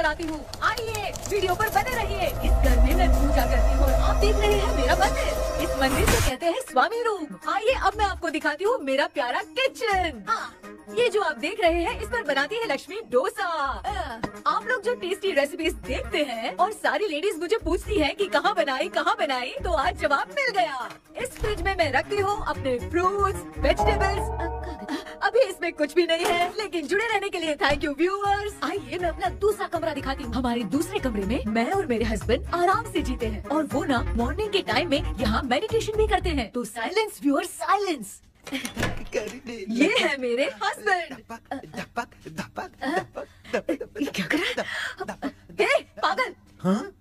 बनाती हूँ। आइए वीडियो पर बने रहिए। इस घर में मैं पूजा करती हूँ और आप देख रहे हैं मेरा मंदिर। इस मंदिर को कहते हैं स्वामी रूम। आइए अब मैं आपको दिखाती हूँ मेरा प्यारा किचन। ये जो आप देख रहे हैं इस पर बनाती है लक्ष्मी डोसा। आप लोग जो टेस्टी रेसिपीज देखते हैं और सारी लेडीज मुझे पूछती हैं कि कहाँ बनाई, तो आज जवाब मिल गया। इस फ्रिज में मैं रखती हूँ अपने फ्रूट्स, वेजिटेबल्स। अभी इसमें कुछ भी नहीं है, लेकिन जुड़े रहने के लिए थैंक यू व्यूअर्स। आइए मैं अपना दूसरा कमरा दिखाती हूँ। हमारे दूसरे कमरे में मैं और मेरे हस्बैंड आराम से जीते हैं और वो ना मॉर्निंग के टाइम में यहाँ मेडिटेशन भी करते हैं। तो साइलेंस व्यूअर्स, साइलेंस। ये है मेरे हस्बैंड। क्या कर रहा है? पागल। हाँ?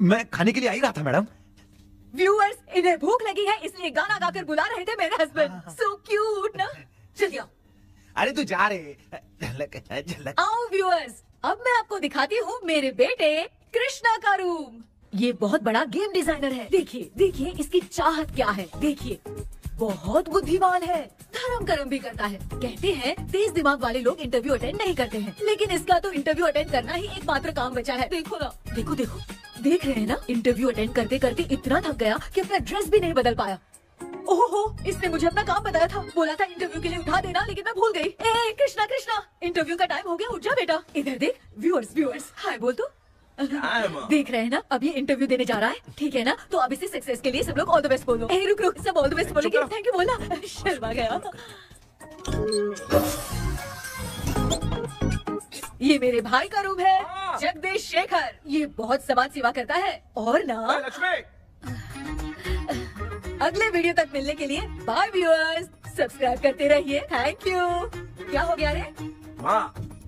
मैं खाने के लिए आ ही रहा था मैडम। व्यूअर्स, इन्हें भूख लगी है इसलिए गाना गाकर बुला रहे थे मेरे हस्बैंड। सो क्यूट ना। चलिए आओ। अरे तू जा रे। झलक। आओ व्यूअर्स, अब मैं आपको दिखाती हूँ मेरे बेटे कृष्णा का रूम। ये बहुत बड़ा गेम डिजाइनर है। देखिए देखिए इसकी चाहत क्या है। देखिए बहुत बुद्धिमान है, धर्म कर्म भी करता है। कहते हैं तेज दिमाग वाले लोग इंटरव्यू अटेंड नहीं करते हैं, लेकिन इसका तो इंटरव्यू अटेंड करना ही एकमात्र काम बचा है। देखो ना, देखो देखो, देख रहे हैं ना, इंटरव्यू अटेंड करते करते इतना थक गया कि अपना ड्रेस भी नहीं बदल पाया। ओहो, इसने मुझे अपना काम बताया था, बोला था इंटरव्यू के लिए उठा देना, लेकिन मैं भूल गई। ए कृष्णा कृष्णा, इंटरव्यू का टाइम हो गया, उठ जा बेटा। इधर देख। व्यूअर्स हाय बोल तो। देख रहे हैं ना, अब ये इंटरव्यू देने जा रहा है, ठीक है ना? तो अब इसे सक्सेस के लिए सब लोग ऑल द बेस्ट बोलो। रुक रुक, सब ऑल द बेस्ट बोलेंगे। थैंक यू बोला, शर्मा गया। ये मेरे भाई का रूम है, जगदीश शेखर। ये बहुत समाज सेवा करता है और ना अगले वीडियो तक मिलने के लिए बाय व्यूअर्स। सब्सक्राइब करते रहिए। Thank you. क्या हो गया रे?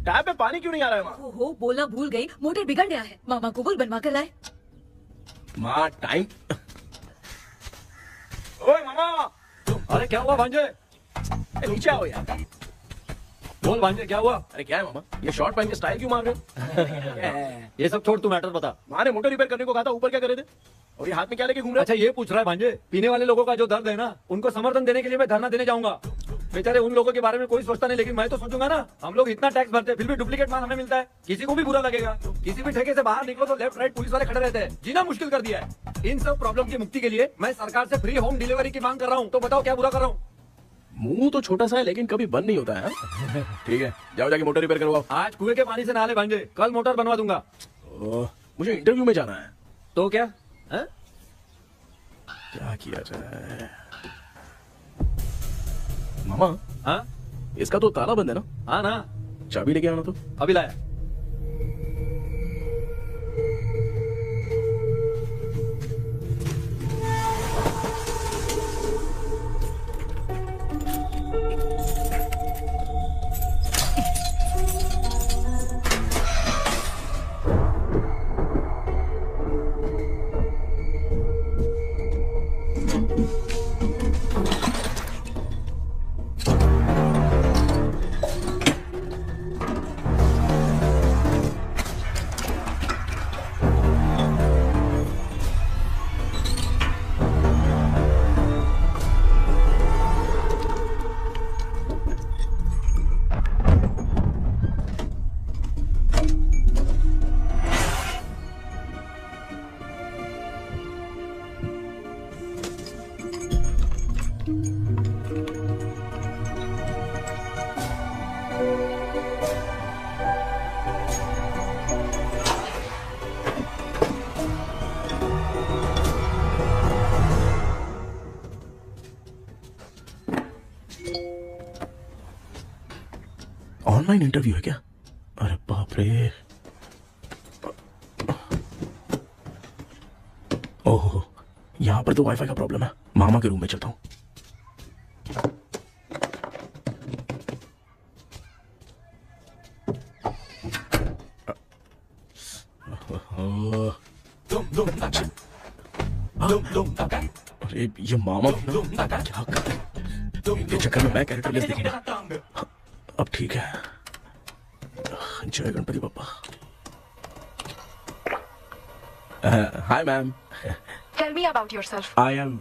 टैप में पानी क्यों नहीं आ रहा है माँ? ओहो, बोलना भूल गई, मोटर बिगड़ गया है। मामा को बोल बनवा कर लाए। माँ टाइम। ओए मामा। अरे क्या हुआ भांजे? नीचे आओ यार। बोल भांजे क्या हुआ? अरे क्या है मामा, ये शॉर्ट पहन के स्टाइल क्यों मार रहे हो? ये सब छोड़, तू मैटर बता। माँ ने मोटर रिपेयर करने को कहा था, ऊपर क्या करे थे? और ये हाथ में क्या लेके घूम रहे? अच्छा ये पूछ रहा है भांजे, पीने वाले लोगों का जो दर्द है ना, उनको समर्थन देने के लिए मैं धरना देने जाऊंगा। बेचारे उन लोगों के बारे में कोई सोचता नहीं, लेकिन मैं तो सोचूंगा ना। हम लोग इतना टैक्स भरते हैं, फिर भी डुप्लीकेट माल हमें मिलता है, किसी को भी बुरा लगेगा। किसी भी ठेके से बाहर निकलो तो लेफ्ट राइट पुलिस वाले खड़े रहते हैं, जीना मुश्किल कर दिया है। इन सब प्रॉब्लम की मुक्ति के लिए मैं सरकार से फ्री होम डिलीवरी की मांग कर रहा हूँ। तो बताओ क्या बुरा कर रहा हूँ? मुंह तो छोटा सा है लेकिन कभी बंद नहीं होता है। ठीक है, जाओ जाके मोटर रिपेयर करवाओ। आज कुएं के पानी से नहा ले भांजे, कल मोटर बनवा दूंगा। मुझे इंटरव्यू में जाना है। तो क्या है? क्या किया जाए? मामा, हाँ इसका तो ताला बंद है ना? हाँ ना, चाबी लेके आना तो। अभी लाया। ऑनलाइन इंटरव्यू है क्या? अरे बाप रे। ओहो, यहाँ पर तो वाईफाई का प्रॉब्लम है। मामा के रूम में चलता हूँ। अरे ये मामा क्या कर रहे हैं? इनके चक्कर में मैं कैरेक्टरलेस दिखूंगा। अब ठीक है। जय Ganpati Bappa. Hi ma'am. Tell me about yourself. I am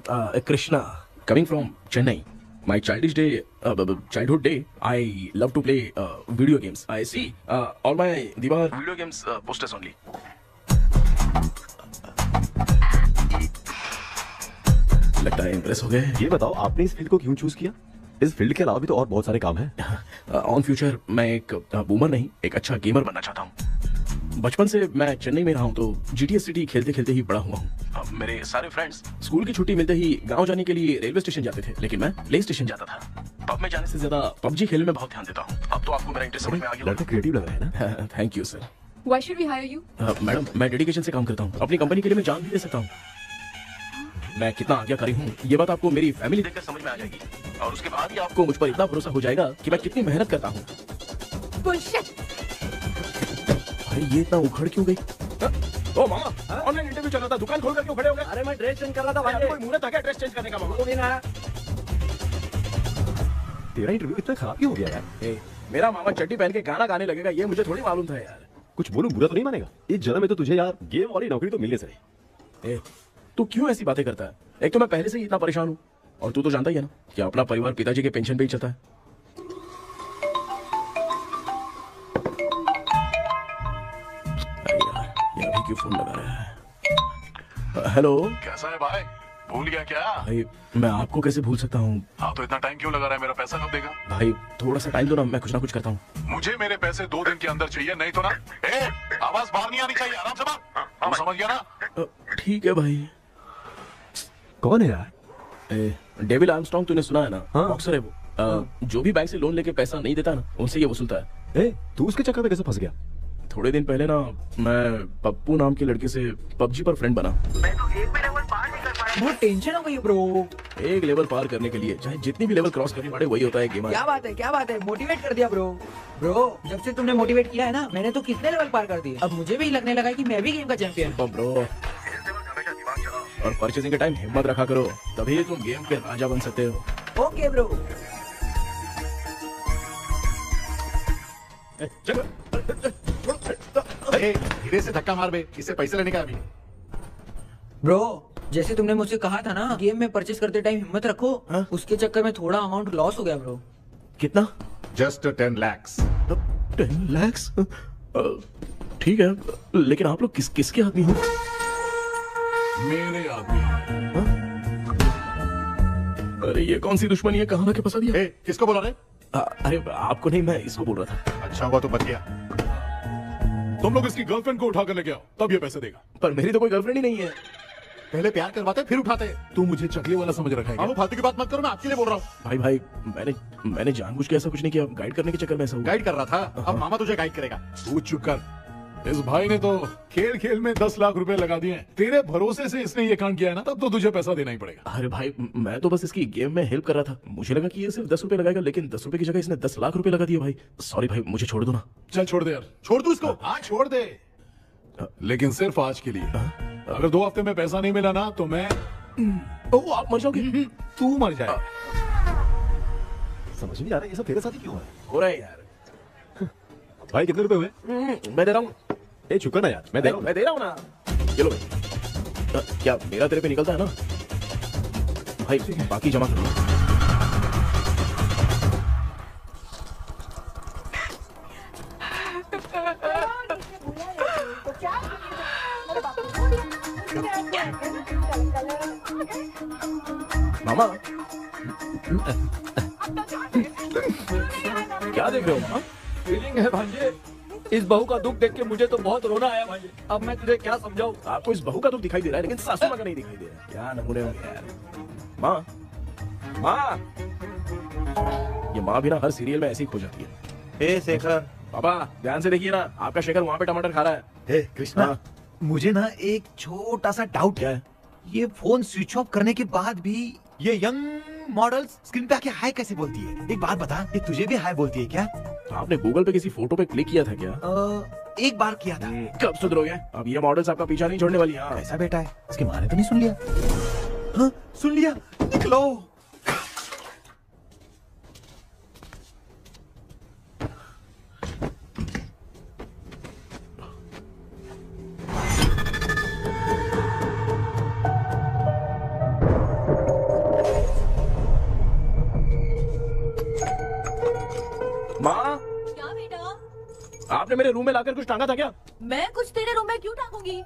Krishna coming from Chennai. my childhood day, I love to play video games. I see all my दीवार video games posters only. लगता है इम्प्रेस हो गए। ये बताओ आपने इस फील्ड को क्यों चूज किया? इस फील्ड के अलावा भी तो और बहुत सारे काम हैं। ऑन फ्यूचर मैं एक बूमर नहीं, एक अच्छा गेमर बनना चाहता हूँ। बचपन से मैं चेन्नई में रहा हूँ तो GTA सिटी खेलते खेलते ही बड़ा हुआ हूँ। मेरे सारे फ्रेंड्स स्कूल की छुट्टी मिलते ही गांव जाने के लिए रेलवे स्टेशन जाते थे, लेकिन मैं प्ले स्टेशन जाता था। पब में जाने से ज्यादा PUBG खेलने में बहुत ध्यान देता हूँ। अब तो आपको मेरा इंटरेस्ट समझ में आ गया। लड़का क्रिएटिव लग रहा है ना। Thank you sir. Why should we hire you? Madam मैं डेडिकेशन से काम करता हूँ, अपनी कंपनी के लिए मैं जान भी दे सकता हूँ। मैं कितना आज्ञाकारी हूँ ये बात आपको मेरी फैमिली देखकर समझ में आ जाएगी, और उसके बाद ही आपको मुझ पर इतना भरोसा हो जाएगा कि मैं कितनी मेहनत करता हूँ। Bullshit! अरे ये इतना उखड़ क्यों गई? ओ मामा, ऑनलाइन इंटरव्यू चल रहा था, दुकान खोल कर क्यों खड़े हो गए? अरे मैं ड्रेस चेंज कर रहा था भाई। कोई मुहूर्त आ गया ड्रेस चेंज करने का मामा? तो भी ना। तेरा इंटरव्यू इतना खराब क्यों हो गया यार? ए, मेरा मामा चड्डी पहन के गाना गाने लगेगा ये मुझे थोड़ी मालूम था यार। कुछ बोलूं बुरा तो नहीं मानेगा? इस जन्म में तो तुझे यार गेम वाली नौकरी तो मिलनी चाहिए। ए, तू क्यों ऐसी बातें करता है? एक तो मैं पहले से ही इतना परेशान हूँ, और तू तो जानता ही है ना कि अपना परिवार पिताजी के पेंशन पे ही चलता है। अरे यार, ये अभी क्यों फोन लगा रहा है? हेलो। कैसा है भाई? भूल गया क्या? भाई मैं आपको कैसे भूल सकता हूँ? हाँ तो इतना टाइम क्यों लगा रहा है? मेरा पैसा कब देगा? भाई थोड़ा सा टाइम दो ना कुछ करता हूँ। मुझे मेरे पैसे 2 दिन के अंदर चाहिए, नहीं तो ना। आवाज बाहर नहीं आनी चाहिए, आराम से बात। तू समझ गया ना? ठीक है भाई। कौन है यार? डेविड आर्मस्ट्रांग तूने सुना है ना? हाँ। बॉक्सर है वो। जो भी बैंक से लोन लेके पैसा नहीं देता ना उनसे ये वसूलता है। तू उसके चक्कर में कैसे फंस गया? थोड़े दिन पहले ना मैं पप्पू नाम की लड़की से PUBG पर फ्रेंड बना। बहुत टेंशन हो गई ब्रो। एक लेवल पार करने के लिए चाहे जितनी भी लेवल क्रॉस करनी पड़े वही होता है गेमर। क्या बात है मोटिवेट कर दिया ब्रो। जब से तुमने मोटिवेट किया है ना मैंने तो कितने लेवल पार कर दिए। अब मुझे भी लगने लगा कि मैं भी गेम का चैंपियन हूँ। ब्रो और परचेसिंग के टाइम हिम्मत रखा करो, तभी तुम गेम के राजा बन सकते हो। Okay bro. धीरे से धक्का मार बे, इससे पैसे लेने का अभी। ब्रो जैसे तुमने मुझसे कहा था ना गेम में परचेस करते टाइम हिम्मत रखो, उसके चक्कर में थोड़ा अमाउंट लॉस हो गया ब्रो। कितना? Just 10 lakhs। 10 lakhs? ठीक है, लेकिन आप लोग किसके आदमी हो? मेरे आदमी। अरे ये कौन सी दुश्मनी है, कहाँ ना के फंसा दिया? किसको बोला रे? अरे आपको नहीं, मैं इसको बोल रहा था। अच्छा हुआ तो बच गया। तुम लोग इसकी गर्लफ्रेंड को उठा कर लेके आओ, तब ये पैसे देगा। पर मेरी तो कोई गर्लफ्रेंड ही नहीं है। पहले प्यार करवाते फिर उठाते। तू मुझे चकले वाला समझ रखा है क्या? फालतू की बात मत करो, मैं आपके लिए बोल रहा हूँ। भाई मैंने जानबूझ के ऐसा कुछ नहीं किया, गाइड करने के चक्कर में ऐसा हुआ। गाइड कर रहा था, अब मामा तुझे गाइड करेगा। तू चुप कर। इस भाई ने तो खेल खेल में 10 लाख रुपए लगा दिए। तेरे भरोसे से इसने ये कांड किया है ना, तब तो तुझे पैसा देना ही पड़ेगा। अरे भाई मैं तो बस इसकी गेम में हेल्प कर रहा था, मुझे लगा कि ये सिर्फ 10 रुपए लगाएगा, लेकिन 10 रुपए की जगह इसने 10 लाख रुपए लगा दिए। भाई सॉरी भाई, मुझे छोड़ दो ना। चल छोड़ दे यार, छोड़ दू इसको। हाँ छोड़ दे, लेकिन सिर्फ आज के लिए। अगर 2 हफ्ते में पैसा नहीं मिला ना तो मैं आप मर जाओगे। तू मर जाए। समझ नहीं आ रहा ये सब तेरे साथ ही क्यों हो रहा है यार। भाई कितने रुपए हुए? मैं दे रहा हूँ। चुका ना यार, मैं दे रहा हूँ ना। चलो भाई, क्या मेरा तेरे पे निकलता है ना भाई, बाकी जमा कर लो। मामा क्या देख रहे हो मामा? फीलिंग है भांजे, इस बहू का दुख देख के मुझे तो बहुत रोना आया भांजे। अब मैं तुझे क्या समझाऊं? आपको इस बहू का दुख दिखाई दे रहा है, लेकिन सासू माँ का नहीं दिखाई दे रहा है। क्या नमूने हो यार। माँ ये माँ भी ना हर सीरियल में ऐसी ही खो जाती है। शेखर। पापा ध्यान से देखिए ना, आपका शेखर वहाँ पे टमाटर खा रहा है। कृष्णा, मुझे ना एक छोटा सा डाउट है। ये फोन स्विच ऑफ करने के बाद भी ये यंग मॉडल्स स्क्रीन पे आके हाय कैसे बोलती है? एक बात बता, ये तुझे भी हाय बोलती है क्या? आपने गूगल पे किसी फोटो पे क्लिक किया था क्या? एक बार किया था। कब सुधरोगे? अब ये मॉडल्स आपका पीछा नहीं छोड़ने वाली। हाँ। ऐसा बेटा है, इसकी माँ ने तो नहीं सुन लिया? हाँ, सुन लिया। निकलो। आपने मेरे रूम में लाकर कुछ टांगा था क्या? मैं कुछ तेरे रूम में क्यों टांगूंगी?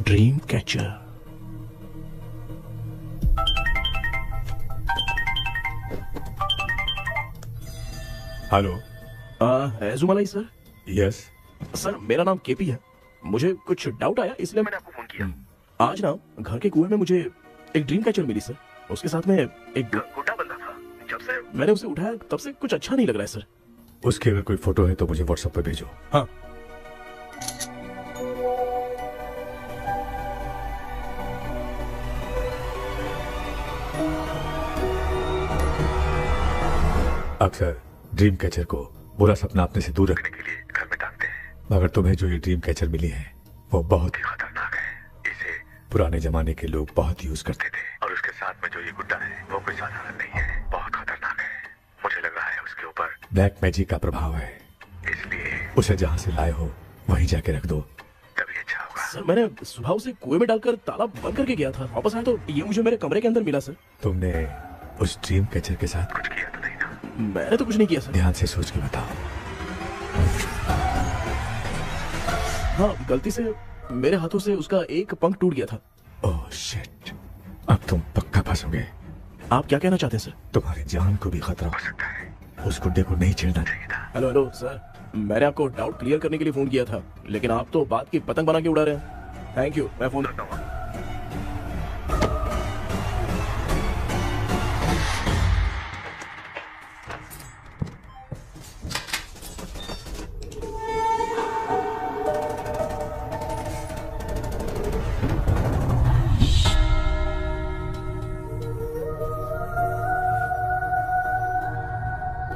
Dream catcher. Hello. Ezhumalai sir. Yes. Sir मेरा नाम केपी है। मुझे कुछ डाउट आया इसलिए मैंने आपको फोन किया। आज ना घर के कुएं में मुझे एक ड्रीम कैचर मिली सर। उसके साथ में एक गुड्डा बंदा था। जब से मैंने उसे उठाया तब से कुछ अच्छा नहीं लग रहा है सर। उसकी अगर कोई फोटो है तो मुझे व्हाट्सएप पे भेजो। हाँ। अक्सर ड्रीम कैचर को बुरा सपना अपने से दूर रखने के लिए घर में टांगते हैं, मगर तुम्हें जो ये ड्रीम कैचर मिली है वो बहुत ही खतरनाक है। इसे पुराने जमाने के लोग बहुत यूज करते थे और उसके साथ में जो ये गुड्डा है वो कोई साधारण नहीं है, बहुत खतरनाक है। मुझे लग रहा है उसके ऊपर ब्लैक मैजिक का प्रभाव है, इसलिए उसे जहाँ से लाए हो वहीं जाके रख दो, तभी अच्छा होगा। सर मैंने सुबह उसे कुएं में डालकर ताला बंद करके गया था। वापस आया तो ये मुझे मेरे कमरे के अंदर मिला सर। तुमने उस ड्रीम कैचर के साथ कुछ किया तो नहीं ना? मैंने तो कुछ नहीं किया सर। ध्यान से सोच के बताओ। हाँ, गलती से मेरे हाथों से उसका एक पंख टूट गया था। ओह शिट, अब तुम पक्का फंसोगे। आप क्या कहना चाहते हैं सर? तुम्हारी जान को भी खतरा हो सकता है। उस गुड्डे को नहीं छेड़ना चाहिए था। हेलो हेलो सर, मैंने आपको डाउट क्लियर करने के लिए फोन किया था, लेकिन आप तो बात की पतंग बना के उड़ा रहे हैं। थैंक यू, मैं फोन रखता हूँ।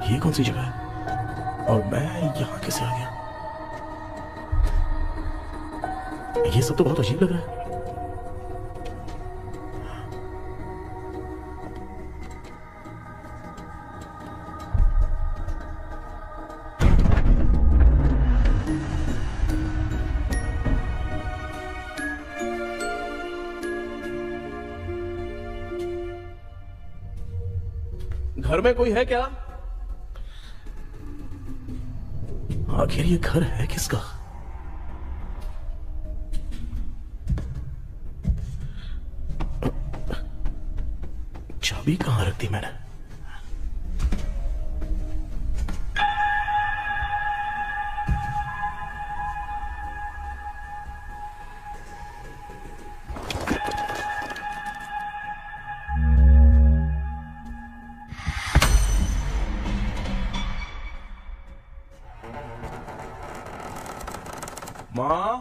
ये कौन सी जगह है और मैं यहाँ कैसे आ गया? ये सब तो बहुत अजीब लग रहा है। घर में कोई है क्या? आखिर ये घर है किसका? चाबी कहां रख दी मैंने? माँ,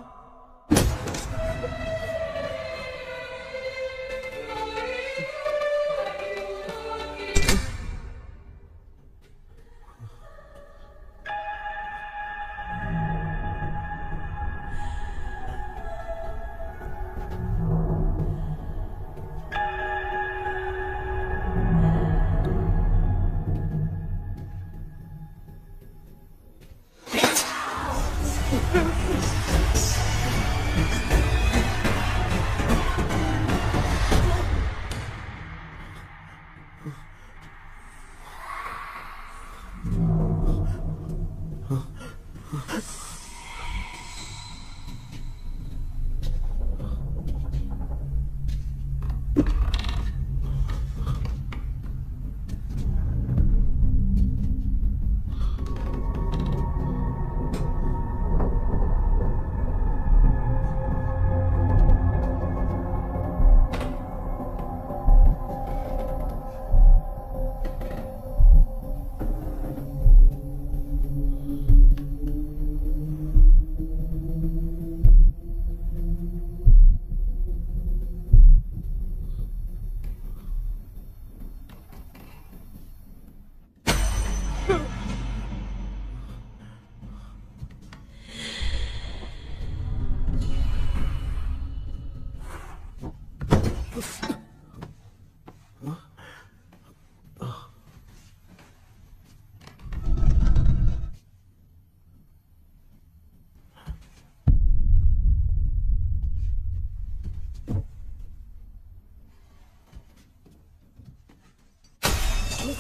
क्या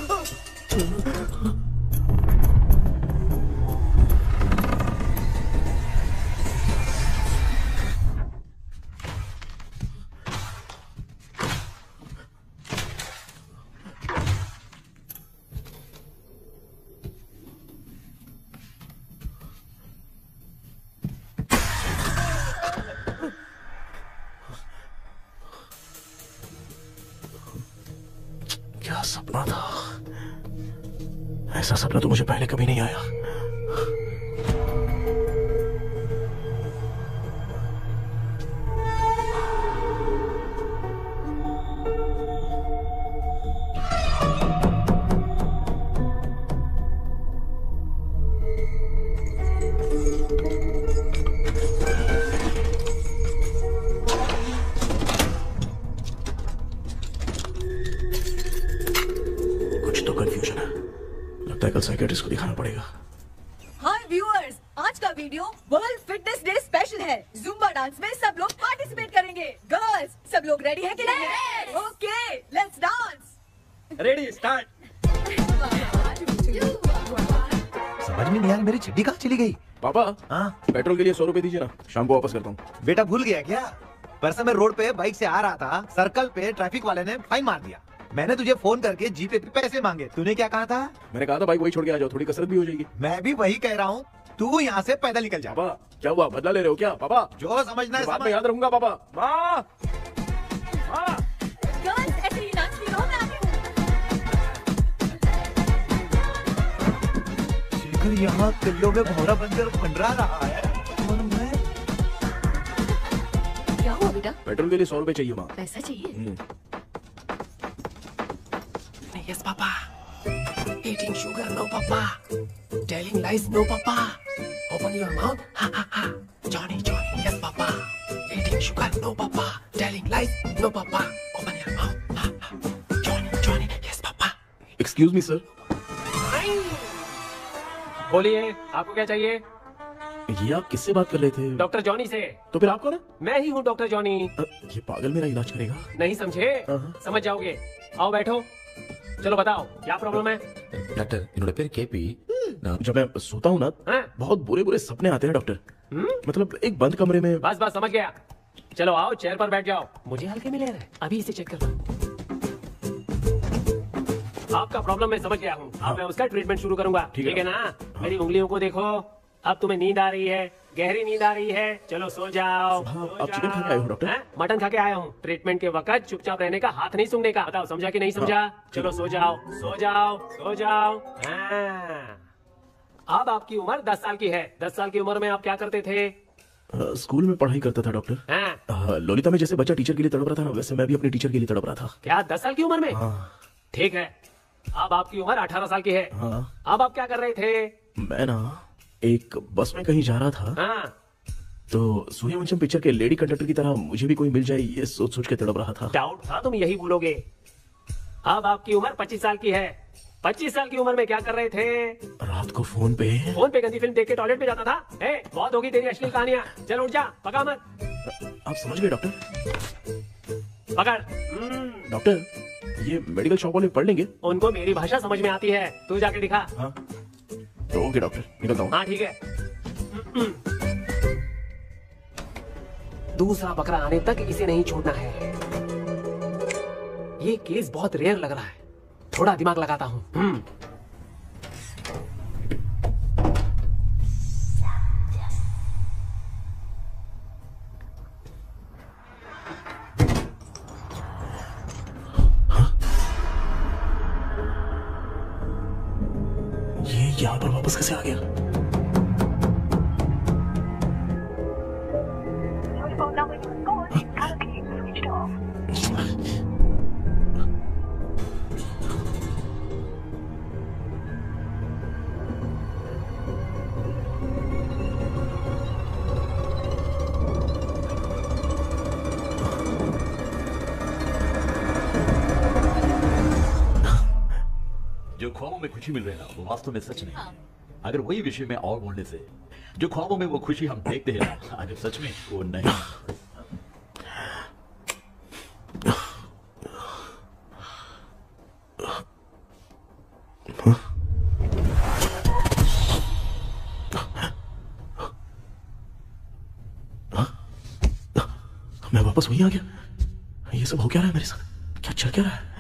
सपना था? ऐसा सपना तो मुझे पहले कभी नहीं आया। कल साइकियाट्रिस्ट को दिखाना पड़ेगा। हाय व्यूअर्स, आज का video world fitness day special है। जुम्बा डांस में सब लोग पार्टिसिपेट करेंगे। गर्ल्स, सब लोग रेडी है कि नहीं? Okay, let's dance. Ready, start. समझ में नहीं यार, मेरी चिट्ठी कहाँ चली गई? पापा, हाँ पेट्रोल के लिए 100 रुपए दीजिए ना, शाम को वापस करता हूँ। बेटा भूल गया क्या? परसों मैं रोड पे बाइक से आ रहा था, सर्कल पे ट्रैफिक वाले ने फाइन मार दिया। मैंने तुझे फोन करके जीपे पे पैसे मांगे, तूने क्या कहा था? मैंने कहा था बाइक वही छोड़ के आ जाओ, थोड़ी कसरत भी हो जाएगी। मैं भी वही कह रहा हूँ, तू यहाँ से पैदल निकल जा। पापा क्या हुआ, बदला ले रहे हो क्या? पापा जो समझना है बात समझ। में याद रखूंगा। पापा माँ, गर्ल्स ऐसे ही नाचती रहो, मैं आती हूँ। शेखर यहाँ कल्लों में भौरा बनकर मंडरा रहा है। क्या हुआ बेटा? पेट्रोल के लिए 100 रुपए चाहिए माँ। पैसा चाहिए? Yes, Papa. Eating sugar, no, Papa. Telling lies, no, Papa. Open your mouth, ha ha ha. Johnny, Johnny, yes, Papa. Eating sugar, no, Papa. Telling lies, no, Papa. Open your mouth, ha ha. Johnny, Johnny, yes, Papa. Excuse me, sir. बोलिए, आपको क्या चाहिए? ये आप किससे बात कर रहे थे? डॉक्टर जॉनी से। तो फिर आप कौन है? मैं ही हूँ डॉक्टर जॉनी। ये पागल मेरा इलाज करेगा? नहीं समझे? समझ जाओगे। आओ बैठो। चलो बताओ क्या प्रॉब्लम है? डॉक्टर इन्होंने फिर केपी जब मैं सोता हूँ ना, बहुत बुरे बुरे सपने आते हैं डॉक्टर। मतलब एक बंद कमरे में। बस बस समझ गया। चलो आओ चेयर पर बैठ जाओ। मुझे हल्के में ले रहे हैं, अभी इसे चेक कर लो। आपका प्रॉब्लम मैं समझ गया हूँ। अब मैं उसका ट्रीटमेंट शुरू करूंगा, ठीक है ना? मेरी उंगलियों को देखो, अब तुम्हें नींद आ रही है, गहरी नींद आ रही है। चलो सो जाओ। आप चिकन खा के आए हो डॉक्टर? मटन खा के आया हूँ। ट्रीटमेंट के वक्त चुपचाप रहने का, हाथ नहीं सूंघने का। बताओ समझा कि नहीं समझा? चलो सो जाओ, सो जाओ, सो जाओ। अब आपकी उम्र 10 साल की है। 10 साल की उम्र में आप क्या करते थे? स्कूल में पढ़ाई करता था डॉक्टर। लोलिता में जैसे बच्चा टीचर के लिए तड़प रहा था ना, वैसे मैं भी अपने टीचर के लिए तड़प रहा था। क्या 10 साल की उम्र में? ठीक है, अब आपकी उम्र 18 साल की है। अब आप क्या कर रहे थे? मैं ना एक बस में कहीं जा रहा था, तो सूर्यवंशम पिक्चर के लेडी कंडक्टर की तरह मुझे भी कोई मिल जाए, ये सोच सोच के तड़प रहा था। डाउट था तुम यही बोलोगे। अब आपकी उम्र 25 साल की है। 25 साल की उम्र में क्या कर रहे थे? रात को फोन पे गंदी फिल्म देख के टॉयलेट में जाता था। बहुत होगी तेरी अश्लील कहानियां। चल उठ जा, पका मत। आप समझ गए डॉक्टर? पकड़। डॉक्टर ये मेडिकल शॉप वाले पढ़ लेंगे? उनको मेरी भाषा समझ में आती है, तू जाके दिखा। तो ओके डॉक्टर, निकलता हूँ। हाँ ठीक है। दूसरा बकरा आने तक इसे नहीं छोड़ना है। ये केस बहुत रेयर लग रहा है, थोड़ा दिमाग लगाता हूँ। ये यहाँ पर वापस कैसे आ गया? जो ख्वाबों में खुशी मिल रही है ना, वो वास्तव में सच नहीं। अगर वही विषय में और बोलने से जो ख्वाबों में वो खुशी हम देखते हैं ना, अगर सच में वो नहीं। वापस वहीं आ गया। ये सब हो क्या रहा है मेरे साथ? क्या चल क्या रहा है?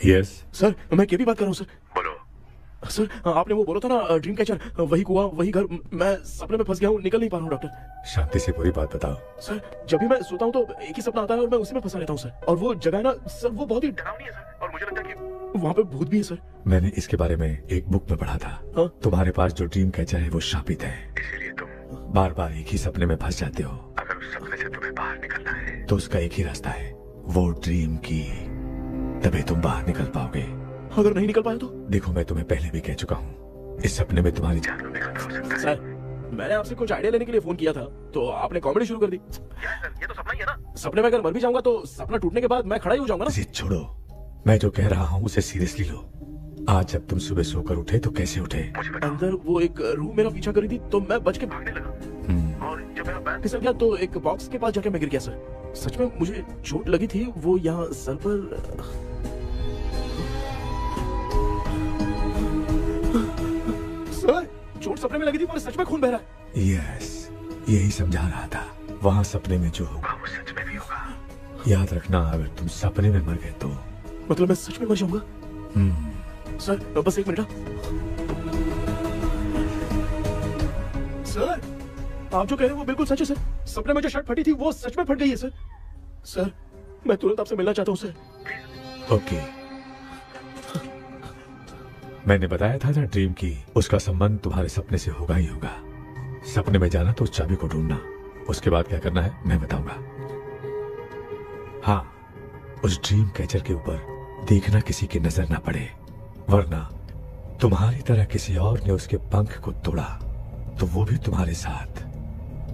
यस सर, मैं केपी बात कर रहा हूँ सर। बोलो सर, आपने वो बोला था ना ड्रीम कैचर, वही कुआं वही घर, मैं सपने में फंस गया हूँ, निकल नहीं पा रहा हूँ डॉक्टर। शांति से पूरी बात बताओ। सर, जब भी मैं सोता हूँ तो एक ही सपना आता है और मैं उसी में फंसा रहता हूँ सर। और वो जगह है ना सर, वो बहुत ही डरावनी है सर, और मुझे लगता है कि वहाँ पे भूत भी है सर। मैंने इसके बारे में एक बुक में पढ़ा था। हाँ? तुम्हारे पास जो ड्रीम कैचर है वो शापित है, इसीलिए तुम बार बार एक ही सपने में फंस जाते हो। अगर उस सपने से तुम्हें बाहर निकलना है तो उसका एक ही रास्ता है, वो ड्रीम की, तभी तुम बाहर निकल पाओगे। अगर नहीं निकल पाया तो? देखो, मैं तुम्हें पहले भी कह चुका हूँ, इस सपने में तुम्हारी जान में खतरा हो सकता है। सर, मैंने आपसे कुछ आइडिया लेने के लिए फोन किया था तो आपने कॉमेडी शुरू कर दी। सर, ये तो सपना ही है ना। सपने में अगर मर भी जाऊंगा तो सपना टूटने के बाद मैं खड़ा ही हो जाऊंगा ना। इसे छोड़ो, मैं जो कह रहा हूँ उसे सीरियसली लो। आज जब तुम सुबह सोकर उठे तो कैसे उठे? अंदर वो एक रूह मेरा पीछा करी थी तो मैं बच के भागने लगा, और जब मैं बैठ फिसल गया तो एक बॉक्स के पास जाके मैं गिर गया सर। सच में मुझे चोट लगी थी, वो यहाँ सर पर। सर, चोट सपने में लगी थी पर सच में खून बह रहा है। यस, यही समझा रहा था, वहाँ सपने में जो होगा वो सच में भी होगा। याद रखना, अगर तुम सपने में मर गए तो मतलब मैं सच में मर जाऊंगा। सर, बस एक मिनट। सर, आप जो कह रहे हैं वो बिल्कुल सच है सर। सपने में जो शर्ट फटी थी वो सच में फट गई है सर। सर, मैं तुरंत आपसे मिलना चाहता हूँ सर। ओके, मैंने बताया था ना ड्रीम की, उसका संबंध तुम्हारे सपने से होगा ही होगा। सपने में जाना तो उस चाबी को ढूंढना, उसके बाद क्या करना है मैं बताऊंगा। हाँ, उस ड्रीम कैचर के ऊपर देखना किसी की नजर ना पड़े, वरना तुम्हारी तरह किसी और ने उसके पंख को तोड़ा तो वो भी तुम्हारे साथ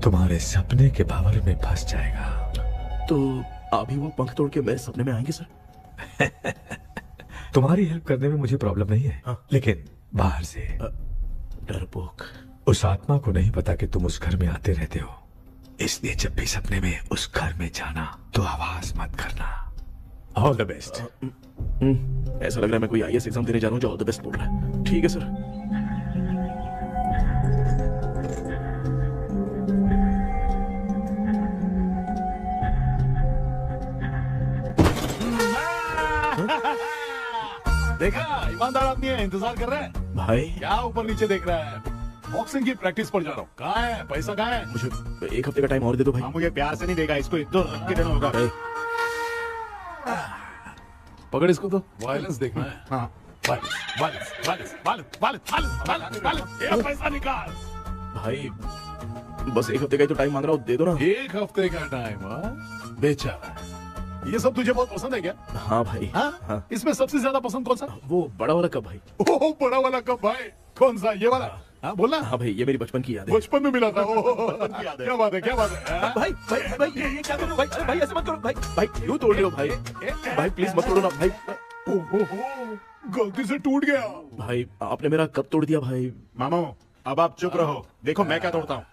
तुम्हारे सपने के भंवर में फंस जाएगा। तो अभी वो पंख तोड़ के मेरे सपने में आएंगे सर? तुम्हारी हेल्प करने में मुझे प्रॉब्लम नहीं है, हाँ। लेकिन बाहर से डरपोक। उस आत्मा को नहीं पता कि तुम उस घर में आते रहते हो, इसलिए जब भी सपने में उस घर में जाना तो आवाज मत करना। All the best. ऐसा लग रहा है मैं कोई आईएएस एग्जाम देने जा रहा हूँ जो ऑल द बेस्ट बोल रहा है। ठीक है सर। देखा, ईमानदार आदमी है, इंतजार कर रहा है। भाई क्या ऊपर नीचे देख रहा है? बॉक्सिंग की प्रैक्टिस पर जा रहा हूँ। कहाँ है पैसा? कहाँ है? मुझे 1 हफ्ते का टाइम और दे दो भाई। हाँ, मुझे प्यार से नहीं देगा, इसको 1-2 रन के देना होगा। पकड़ इसको तो वायलेंस देखना है। हाँ, ये पैसा निकाल। भाई बस 1 हफ्ते का ही तो टाइम मांग रहा हूँ, दे दो ना। 1 हफ्ते का टाइम? बेचारा, ये सब तुझे बहुत पसंद है क्या? हाँ भाई। हाँ? इसमें सबसे ज्यादा पसंद कौन सा? वो बड़ा वाला कप भाई। ओह, बड़ा वाला कप भाई। कौन सा? ये वाला? हाँ, बोलना। हाँ भाई, ये मेरी बचपन की याद है। बचपन में मिला था। क्या बात है, क्या बात है? भाई भाई भाई ये क्या करो भाई? अरे भाई ऐसे मत करो भाई। भाई क्यों तोड़ रहे हो भाई? भाई प्लीज मत तोड़ो ना भाई। गलती से टूट गया। भाई आपने मेरा कप तोड़ दिया भाई। मामू, अब आप चुप रहो, देखो मैं क्या तोड़ता हूँ।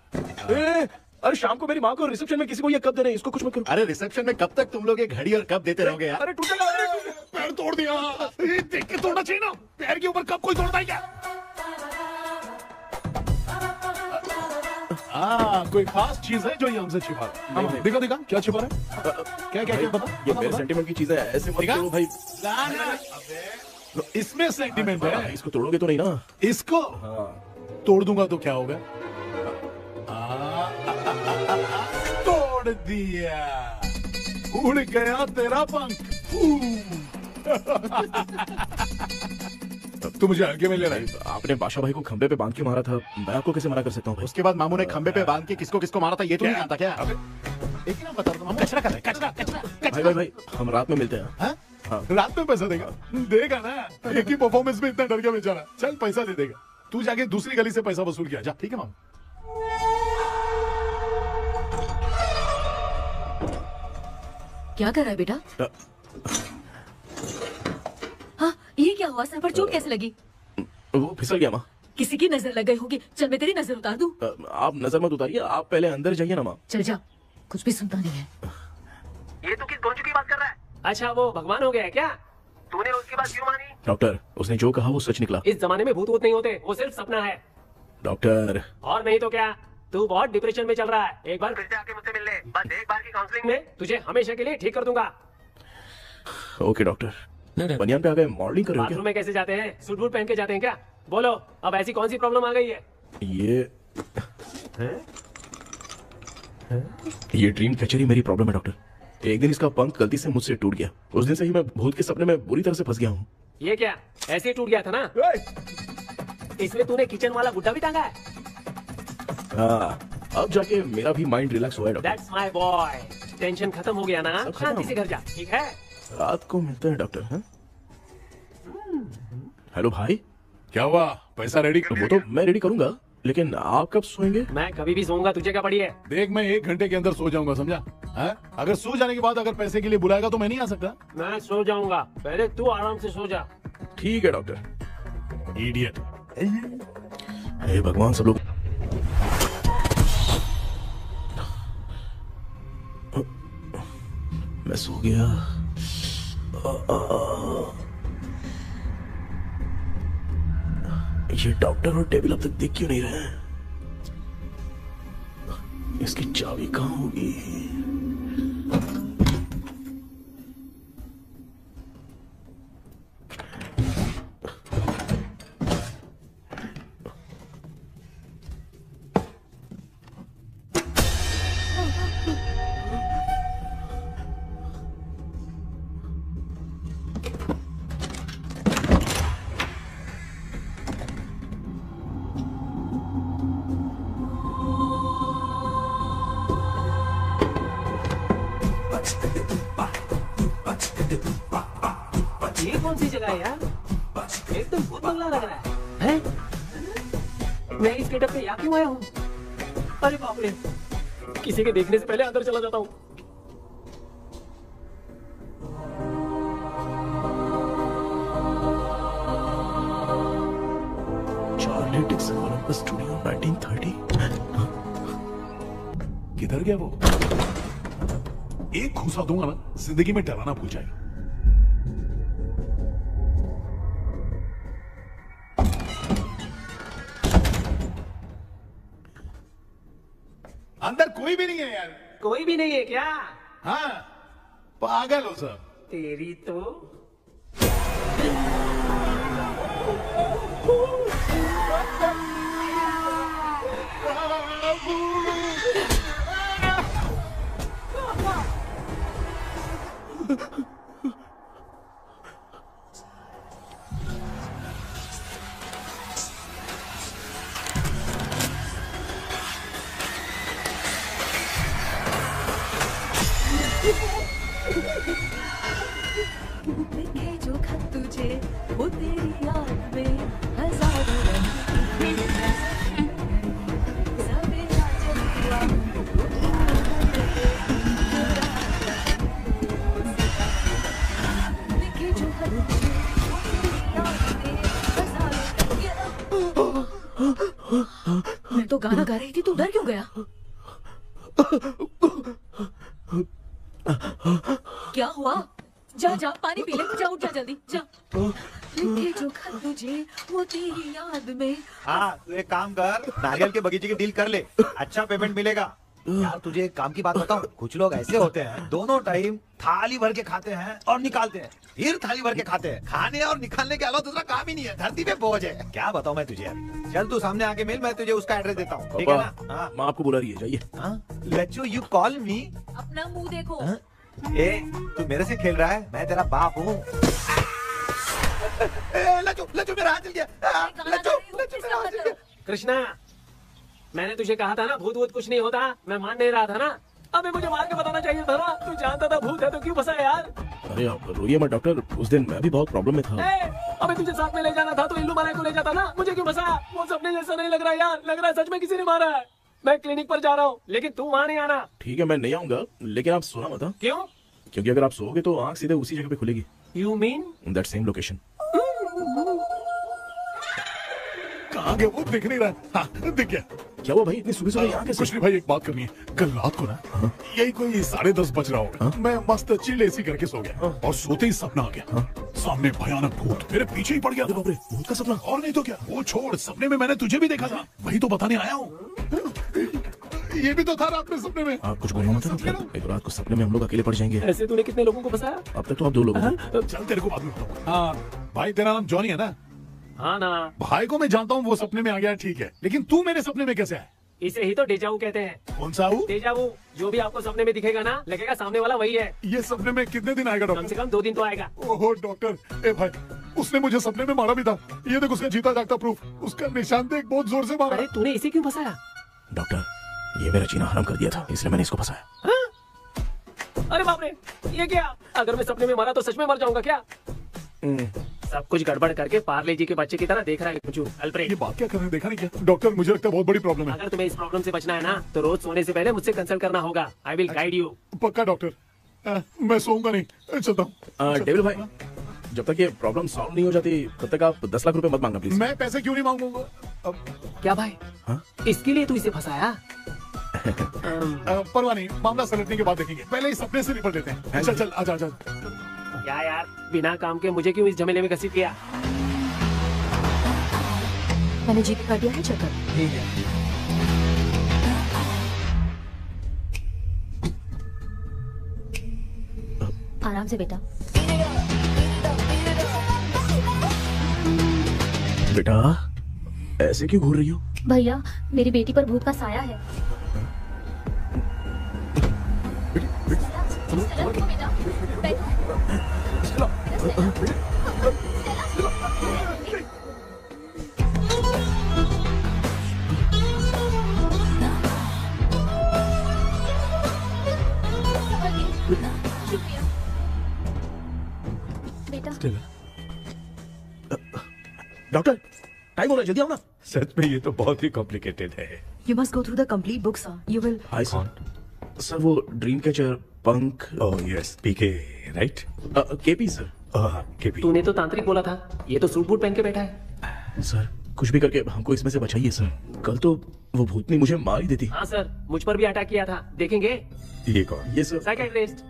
अरे शाम को मेरी माँ को रिसेप्शन में किसी को ये कप देना है, इसको कुछ मत करो। अरे रिसेप्शन में कब तक तुम लोग ये घड़ी और कप देते रहोगे यार? अरे टूट गया। पैर तोड़ दिया। ये देख के तोड़ना चाहिए ना, पैर के ऊपर कप कोई तोड़ता है क्या? कोई खास चीज है जो ये हमसे छिपा रहा है? दिखा दिखा, क्या छिपा रहा है? क्या क्या क्या पता? ये मेरे सेंटीमेंट की चीजें है, ऐसे मत करो भाई। इसमें सेंटीमेंट है। इसको तोड़ोगे तो नहीं ना? इसको तोड़ दूंगा तो क्या होगा? तोड़ दिया, उड़ गया तेरा पंख। तू मुझे हल्के में ले रहा है। आपने बादशाह भाई को खंबे पे बांध के मारा था, मैं आपको कैसे मना कर सकता हूँ भाई? उसके बाद मामू ने खंबे पे बांध के किसको किसको मारा था ये तो नहीं जानता क्या? एक ही नाम बता दो, कचरा कर रहा है, कचरा कचरा। भाई भाई भाई हम रात में मिलते हैं। हाँ? रात में पैसा देगा? देगा ना, एक ही परफॉर्मेंस में इतना डर गया बेचारा। चल पैसा दे देगा, तू जाके दूसरी गली से पैसा वसूल किया जा। ठीक है मामू? क्या कर रहा है बेटा? हाँ, ये क्या हुआ? सर पर चोट कैसे लगी? वो फिसल गया माँ। किसी की नजर लग गई होगी। चल मैं तेरी नजर उतार दूं। आप नजर मत उतारिए, आप पहले अंदर जाइए ना माँ। चल जा, कुछ भी सुनता नहीं है। ये तू किस गोंजू की बात कर रहा है? अच्छा वो भगवान हो गया है क्या? तूने उसकी बात क्यों मानी? डॉक्टर, उसने जो कहा वो सच निकला। इस जमाने में भूत वूत नहीं होते, वो सिर्फ सपना है। डॉक्टर। और नहीं तो क्या, तू बहुत डिप्रेशन में चल रहा है। एक बार फिर से आके मुझसे मिल ले, बस एक बार की काउंसलिंग में तुझे हमेशा के लिए ठीक कर दूंगा। Okay doctor. बनियान पे आ गए, मॉडलिंग कर रहे हो बाथरूम में कैसे जाते हैं? सूट बूट पहन के जाते हैं क्या? बोलो, अब ऐसी कौन सी प्रॉब्लम आ गई है? ये ड्रीम कैचर ही मेरी प्रॉब्लम है डॉक्टर। एक दिन इसका पंख गलती से मुझसे टूट गया, उस दिन से ही मैं भूत के सपने में बुरी तरह से फंस गया हूँ। ये क्या ऐसे ही टूट गया था ना? इसमें तूने किचन वाला गुड्डा भी टांगा है? हाँ, अब जाके मेरा भी माइंड रिलैक्स हुआ है doctor. That's my boy. Tension खत्म हो गया ना? शांति से घर जा, ठीक है? रात को मिलते हैं डॉक्टर। हाँ? हेलो भाई, क्या हुआ? पैसा रेडी कर? वो तो मैं रेडी करूंगा, लेकिन आप कब सोएंगे? मैं कभी भी सोऊंगा, तुझे क्या पड़ी है? देख, मैं 1 घंटे के अंदर सो जाऊंगा, समझा? अगर सो जाने के बाद अगर पैसे के लिए बुलाएगा तो मैं नहीं आ सकता। मैं सो जाऊंगा, पहले तू आराम से सो जा। ठीक है डॉक्टर। इडियट। हे भगवान, सब लोग मैं सो गया। ये डॉक्टर और टेबल अब तक देख क्यों नहीं रहे हैं? इसकी चाबी कहाँ होगी? ये कौन सी जगह है यार? एकदम भूत बंगला लग रहा है। हैं? मैं इस गेटअप पे यहाँ क्यों आया हूँ? अरे बाप रे, किसी के देखने से पहले अंदर चला जाता हूँ। Charlie Dixon Olympus studio 1930। किधर गया वो? एक घूसा दूंगा ना, जिंदगी में डराना भूल जाएगा। अंदर कोई भी नहीं है यार। कोई भी नहीं है क्या? हाँ, पागल हो सब। तेरी तो लिखे जो खत तुझे वो तेरी याद में हजारों रंग की सवेरा जब हुआ लिखे जो खत तुझे वो तेरी याद में हजारों रंग। मैं तो गाना गा रही थी, तू डर क्यों गया? क्या हुआ? जा जा पानी पी ले, जा उठ जा जल्दी जा। लिखे जो खत तुझे वो तेरी याद में। हाँ, तू एक काम कर, नारियल के बगीचे की डील कर ले, अच्छा पेमेंट मिलेगा। यार तुझे एक काम की बात बताऊं, कुछ लोग ऐसे होते हैं दोनों टाइम थाली भर के खाते हैं और निकालते हैं, फिर थाली भर के खाते हैं। खाने और निकालने के अलावा दूसरा काम ही नहीं है, धरती पे बोझ है। क्या बताऊं मैं तुझे यार। चल तू सामने आके मिल, मैं तुझे उसका एड्रेस देता हूँ, ठीक है ना? हाँ, माँ आपको बुला रही है, जाइए। लेट्स यू कॉल मी। अपना मुंह देखो। ए, तू मेरे से खेल रहा है? मैं तेरा बाप हूँ। लचू लचू मेरा हाथ जल गया। लचू लचू मेरा हाथ जल गया। कृष्णा, मैंने तुझे कहा था ना भूत वूत कुछ नहीं होता। मैं मान नहीं रहा था ना। अबे मुझे मार के बताना चाहिए था ना। तू जानता था भूत है तो क्यों फंसा यार? अरे आप रोइए मत डॉक्टर, उस दिन मैं भी बहुत प्रॉब्लम में था। अबे तुझे साथ में ले जाना था तो इल्लू मारा को ले जाता ना। मुझे क्यों फंसाया? वो सपने जैसा नहीं लग रहा यार, लग रहा है सच में किसी ने मारा है। मैं क्लिनिक पर जा रहा हूँ, लेकिन तू वहाँ नहीं आना। ठीक है, मैं नहीं आऊंगा, लेकिन आप सोना मत। क्यों? क्योंकि अगर आप सोओगे तो आंख सीधे उसी जगह पे खुलेगी। You mean that same location. कहाँ गया वो? दिख नहीं रहा। हाँ, दिख गया। क्या हुआ भाई, इतनी सुबह सुबह यहाँ कैसे? कुछ नहीं भाई, एक बात करनी है। कल रात को ना यही कोई 10:30 बज रहा होगा, मैं मस्त चिल एसी करके सो गया और सोते ही सपना आ गया। सामने भयानक भूत मेरे पीछे ही पड़ गया। बाप रे, भूत का सपना? और नहीं तो क्या। वो छोड़, सपने में मैंने तुझे भी देखा था, वही तो बताने आया हूँ। ये भी तो था रात में सपने में। आप कुछ बोलना मत। एक रात को सपने में हम लोग अकेले पड़ जाएंगे। ऐसे तूने कितने लोगों को फंसाया? अब तक तो आप 2 लोग थे। चल तेरे को बाद में बताऊंगा। हाँ भाई, तेरा नाम जॉनी है ना? हाँ ना। भाई को मैं जानता हूँ, वो सपने में आ गया, ठीक है, लेकिन तू मेरे सपने में कैसे है? इसे ही तो डेजावू कहते हैं। कौन सा वो? डेजावू। जो भी आपको सपने में दिखेगा ना, लगेगा सामने वाला वही है। ये सपने में कितने दिन आएगा डॉक्टर? कम से कम 2 दिन तो आएगा। ओहो डॉक्टर, ए भाई, उसने मुझे सपने में मारा भी था। ये देख उसका जीता जागता प्रूफ, उसका निशान देख, बहुत जोर से मारा। अरे तूने इसे क्यों फंसाया? डॉक्टर, ये मेरा जीना हराम कर दिया था, इसलिए मैंने इसको फंसाया। अरे बाप रे, ये क्या? अगर मैं सपने में मरा तो सच में मर जाऊंगा क्या? सब कुछ गड़बड़ करके पार्ले जी के बच्चे की तरह देख रहा है मुझे अल्फ्रेड। ये बात क्या कर रहे हैं, देखा नहीं क्या? डॉक्टर, मुझे लगता है बहुत बड़ी प्रॉब्लम है। अगर तुम्हें इस प्रॉब्लम से बचना है ना, तो रोज सोने से पहले मुझसे कंसल्ट करना होगा। I will guide you. पक्का डॉक्टर, मैं सोऊंगा नहीं, चलता हूँ। डेविल भाई, जब तक ये प्रॉब्लम सॉल्व नहीं हो जाती तब तक आप 10 लाख रुपए मत मांगना प्लीज। मैं पैसे क्यों नहीं मांगूंगा? क्या भाई? इसके लिए तू इसे फंसाया? परवाह नहीं, मामला सलटने के बाद देखेंगे, पहले इस सपने से निपट लेते हैं। चल चल, आजा आजा। क्या यार, बिना काम के मुझे क्यों इस झमेले में घसीट दिया? मैंने जीपी काट दिया है, चेक कर। ठीक है। आराम से बेटा। बेटा, ऐसे क्यों घूर रही हो? भैया, मेरी बेटी पर भूत का साया है। बेटा, डॉक्टर टाइम हो रहा है, जल्दी आओ ना। सच में ये तो बहुत ही कॉम्प्लिकेटेड है। You must go through the complete book, sir. You will. Hi sir. Sir वो ड्रीम कैचर, पंख। ओह यस, पीके राइट? KP sir. केपी। तूने तो तांत्रिक बोला था, ये तो सूट बूट पहन के बैठा है। सर कुछ भी करके हमको इसमें से बचाइए सर, कल तो वो भूतनी मुझे मार ही देती। हाँ सर, मुझ पर भी अटैक किया था, देखेंगे? ये कौन? ये सर साइकियाट्रिस्ट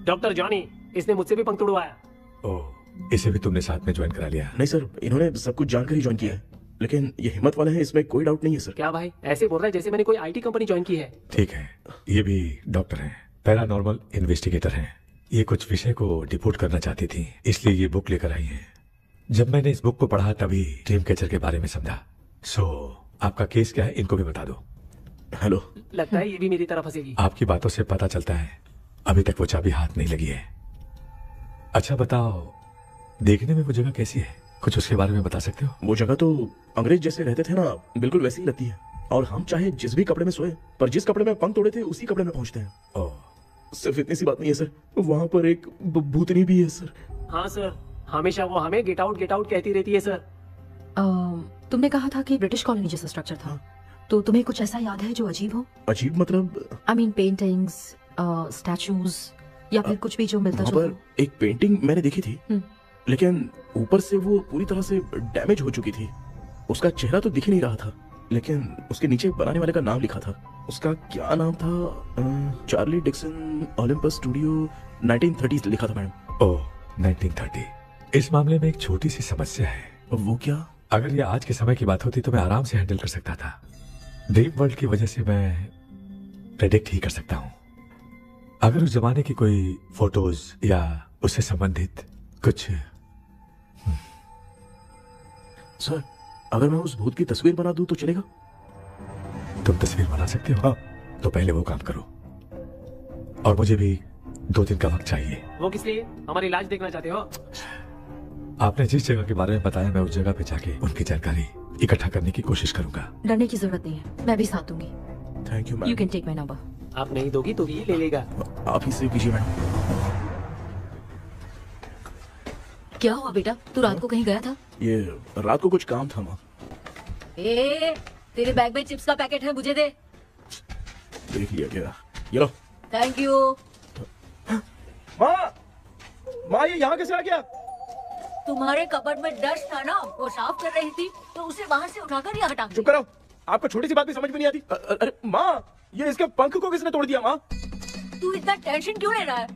डॉक्टर जॉनी, इसने मुझसे भी पंख तुड़वाया। ओह, इसे भी तुमने साथ में ज्वाइन करा लिया? नहीं सर, इन्होंने सब कुछ जानकर ही ज्वाइन किया है, लेकिन ये हिम्मत वाले हैं, इसमें कोई डाउट नहीं है सर। क्या भाई ऐसे बोल रहा है जैसे मैंने कोई आईटी कंपनी ज्वाइन की है। ठीक है, ये भी डॉक्टर हैं, पैरानॉर्मल इन्वेस्टिगेटर हैं। ये कुछ विषय को डिपोर्ट करना चाहती थी, इसलिए ये बुक लेकर आई हैं। जब मैंने इस बुक को पढ़ा तभी ड्रीम कैचर के बारे में समझा। सो आपका केस क्या है, इनको भी बता दो। हेलो। लगता है ये भी मेरी तरफ फंसेगी। आपकी बातों से पता चलता है अभी तक वो चाबी हाथ नहीं लगी है। अच्छा बताओ, देखने में वो जगह कैसी है, कुछ उसके बारे में बता सकते हो? वो जगह तो अंग्रेज जैसे रहते थे ना, बिल्कुल वैसी ही लगती है। और हम चाहे जिस भी कपड़े में सोए, पर जिस कपड़े में पंख तोड़े थे उसी कपड़े में पहुंचते हैं। ओह, सिर्फ इतनी सी बात नहीं है सर, वहाँ पर एक भूतनी भी है सर। हाँ सर, हमेशा वो हमें गेट आउट कहती रहती है सर। तुमने कहा था कि ब्रिटिश कॉलोनी जैसा स्ट्रक्चर था, तो तुम्हें कुछ ऐसा याद है जो अजीब हो? अजीब मतलब? I mean पेंटिंग्स, स्टैचूज या फिर कुछ भी जो मिलता वहाँ पर एक पेंटिंग मैंने देखी थी, लेकिन ऊपर से वो पूरी तरह से डैमेज हो चुकी थी। उसका चेहरा तो दिख ही नहीं रहा था, लेकिन उसके नीचे बनाने वाले का नाम लिखा था। उसका क्या नाम था? चार्ली डिक्सन ओलंपस स्टूडियो 1930 लिखा था मैडम। ओह 1930। इस मामले में एक छोटी सी समस्या है। वो क्या? अगर ये आज के समय की बात होती तो मैं आराम से हैंडल कर सकता था। ड्रीम वर्ल्ड की वजह से मैं प्रेडिक्ट ही कर सकता हूँ। अगर उस जमाने की कोई फोटोज या उससे संबंधित कुछ। सर अगर मैं उस भूत की तस्वीर बना दूं तो चलेगा? तुम तस्वीर बना सकते हो? हाँ। तो पहले वो काम करो, और मुझे भी 2 दिन का वक्त चाहिए। वो किस लिए? हमारा इलाज देखना चाहते हो? आपने जिस जगह के बारे में बताया, मैं उस जगह पे जाके उनकी जानकारी इकट्ठा करने की कोशिश करूंगा। डरने की जरूरत नहीं है, मैं भी साथ दूंगी। Thank you ma'am. You can take my number. आप नहीं दोगी तो ये ले लेगा। आप ही सेव कीजिए मैडम। क्या हुआ बेटा, तू रात को कहीं गया था? ये रात को कुछ काम था माँ। तेरे बैग में चिप्स का पैकेट है, मुझे दे। देख लिया क्या? ये लो। Thank you. माँ ये यहाँ कैसे आ गया? तुम्हारे कबर्ड में डस्ट था ना, वो साफ कर रही थी तो उसे बाहर से उठाकर यहाँ हटा। चुप करो, आपको छोटी सी बात भी समझ में नहीं आती। अरे माँ, ये इसके पंख को किसने तोड़ दिया? माँ तू इतना टेंशन क्यों ले रहा है?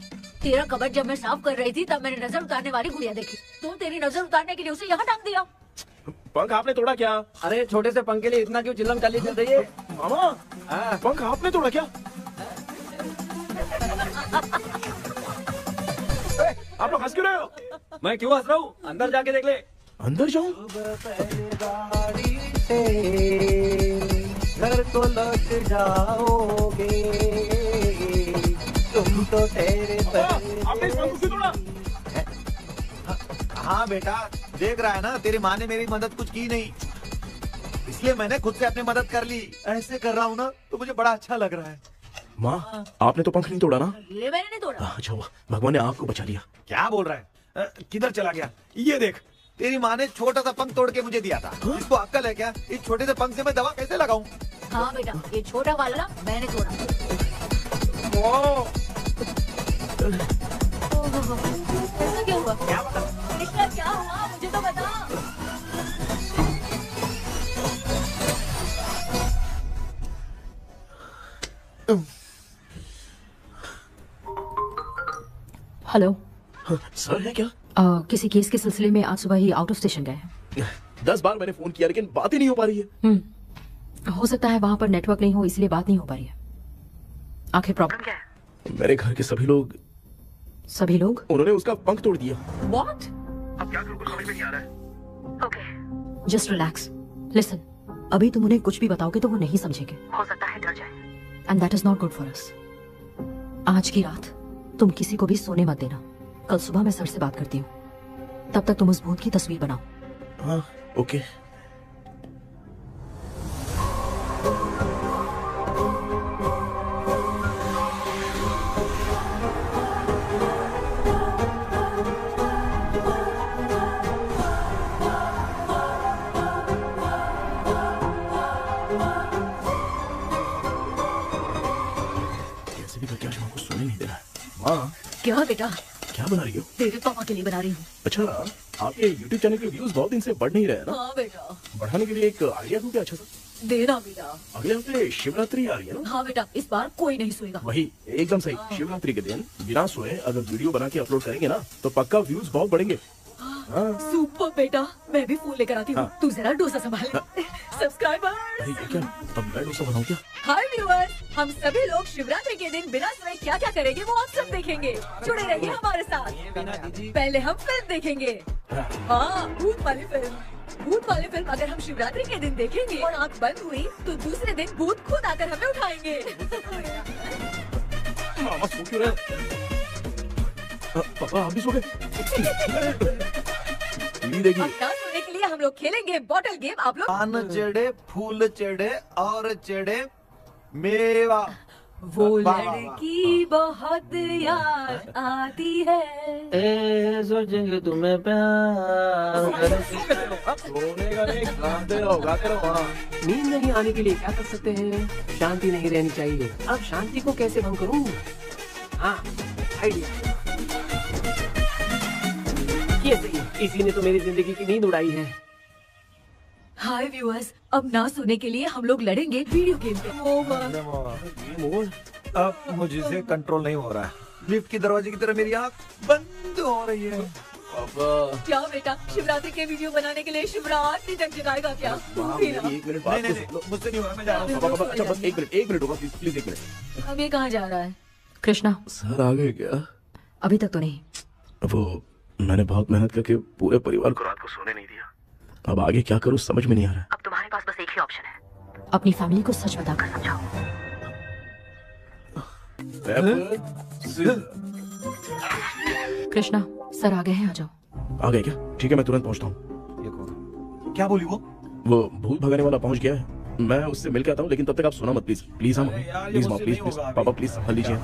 तेरा कबर्ड जब मैं साफ कर रही थी तब मैंने नजर उतारने वाली गुड़िया देखी, तो तेरी नजर उतारने के लिए उसे यहाँ टांग दिया। पंख आपने तोड़ा क्या? अरे छोटे से पंख के लिए इतना क्यों चिल्लम चाली चल रही है? मामा पंख आपने तोड़ा क्या? आप लोग हंस क्यों रहे हो? मैं क्यों हंस रहा हूँ? अंदर जाके देख ले। अंदर जाऊं? घर को लौट जाओगे तुम तो तेरे आपने इस पंख को क्यों तोड़ा? हाँ बेटा, देख रहा है ना, तेरी माँ ने मेरी मदद कुछ की नहीं, इसलिए मैंने खुद से अपनी मदद कर ली। ऐसे कर रहा हूँ ना तो मुझे बड़ा अच्छा लग रहा है। माँ आपने तो पंख नहीं तोड़ा ना? ये मैंने नहीं तोड़ा। अच्छा हुआ, भगवान ने आपको बचा लिया। क्या बोल रहा है? किधर चला गया? ये देख, तेरी माँ ने छोटा सा पंख तोड़ के मुझे दिया था। इसको अक्ल है क्या? इस छोटे से पंख से मैं दवा कैसे लगाऊं? हाँ बेटा, ये छोटा वाला मैंने तोड़ा। ऐसा क्या हुआ? क्या बता? इसका क्या हुआ मुझे तो बता। हेलो सर है क्या? किसी केस के सिलसिले में आज सुबह ही आउट ऑफ स्टेशन गए। 10 बार मैंने फोन किया लेकिन बात ही नहीं हो पा रही है। हो सकता है वहाँ पर नेटवर्क नहीं हो, इसलिए बात नहीं हो पा रही है। आखिर प्रॉब्लम क्या है? मेरे घर के सभी लोग उन्होंने उसका पंख तोड़ दिया। What? अब क्या करूं, कुछ समझ में नहीं आ रहा है। Okay. Just relax. Listen. अभी तुम उन्हें कुछ भी बताओगे तो वो नहीं समझेंगे। हो सकता है डर जाए। And that is not good for us. आज की रात तुम किसी को भी सोने मत देना। कल सुबह मैं सर से बात करती हूँ। तब तक तुम उस भूत की तस्वीर बनाओ। हाँ, ओके। क्या बेटा? क्या बना रही हो? तेरे पापा के लिए बना रही हूँ। अच्छा, आपके YouTube चैनल के व्यूज बहुत दिन से बढ़ नहीं रहे हैं ना? हाँ बेटा। बढ़ाने के लिए एक आइडिया दूं क्या अच्छा सा? देना बेटा। अगले हफ्ते शिवरात्रि आ रही है ना? हाँ बेटा, इस बार कोई नहीं सोएगा। वही, एकदम सही। शिवरात्रि के दिन बिना सोए अगर वीडियो बना के अपलोड करेंगे ना तो पक्का व्यूज बहुत बढ़ेंगे। सुपर बेटा, मैं भी फोन लेकर आती हूँ। तू जरा डोसा संभाल। सब्सक्राइबर। ये क्या? अब मैं डोसा बनाऊं क्या? हाय व्यूअर्स, हम सभी लोग शिवरात्रि के दिन बिना सोए क्या क्या करेंगे वो आप सब देखेंगे। जुड़े रहिए हमारे साथ। पहले हम फिल्म देखेंगे। हाँ, भूत वाली फिल्म। भूत वाली फिल्म अगर हम शिवरात्रि के दिन देखेंगे और आँख बंद हुई तो दूसरे दिन भूत खुद आकर हमें उठाएंगे। मामा सो क्यों रहे? पापा आप भी सो गए? देखिए, अब डांस करने के लिए हम लोग खेलेंगे बॉटल गेम। आप लोग पान चढ़े, फूल चढ़े और चढ़े मेवा। वो लड़की बहुत याद आती है। सोचेंगे तुम्हें प्यार। सोने का नहीं, गाते रहो। नींद नहीं आने के लिए क्या कर सकते हैं? शांति नहीं रहनी चाहिए। अब शांति को कैसे भंग करूं? हाँ, आइडिया। ये सही, इसी ने तो मेरी जिंदगी की नींद उड़ाई है। हाय व्यूअर्स, अब ना सोने के लिए हम लोग लड़ेंगे वीडियो गेम पे। अब मुझसे कंट्रोल नहीं हो रहा है। लिफ्ट की दरवाजे की तरह मेरी आँख बंद हो रही है। क्या बेटा, शिवरात्रि के वीडियो बनाने के लिए शिवरात्रि तक जगाएगा क्या? एक मिनट बात नहीं, मुझसे नहीं हो रहा, मैं जा रहा हूँ। अच्छा बस एक मिनट होगा प्लीज एक मिनट। अब ये कहाँ जा रहा है? कृष्णा, सर आ गए क्या? अभी तक तो नहीं। वो मैंने बहुत मेहनत करके पूरे परिवार को रात को सोने नहीं दिया। अब आगे क्या करूँ समझ में नहीं आ रहा। अब तुम्हारे पास बस एक ही ऑप्शन है, अपनी फैमिली को सच बताकर समझाओ। कृष्णा, सर आ गए हैं, आ जाओ। आ गए क्या? ठीक है, मैं तुरंत पहुंचता हूँ। क्या बोली वो? वो भूत भगाने वाला पहुंच गया है। मैं उससे मिल के आता हूँ, लेकिन तब तक आप सोना मत प्लीज। प्लीज हम प्लीज पापा प्लीज संभाल लीजिए।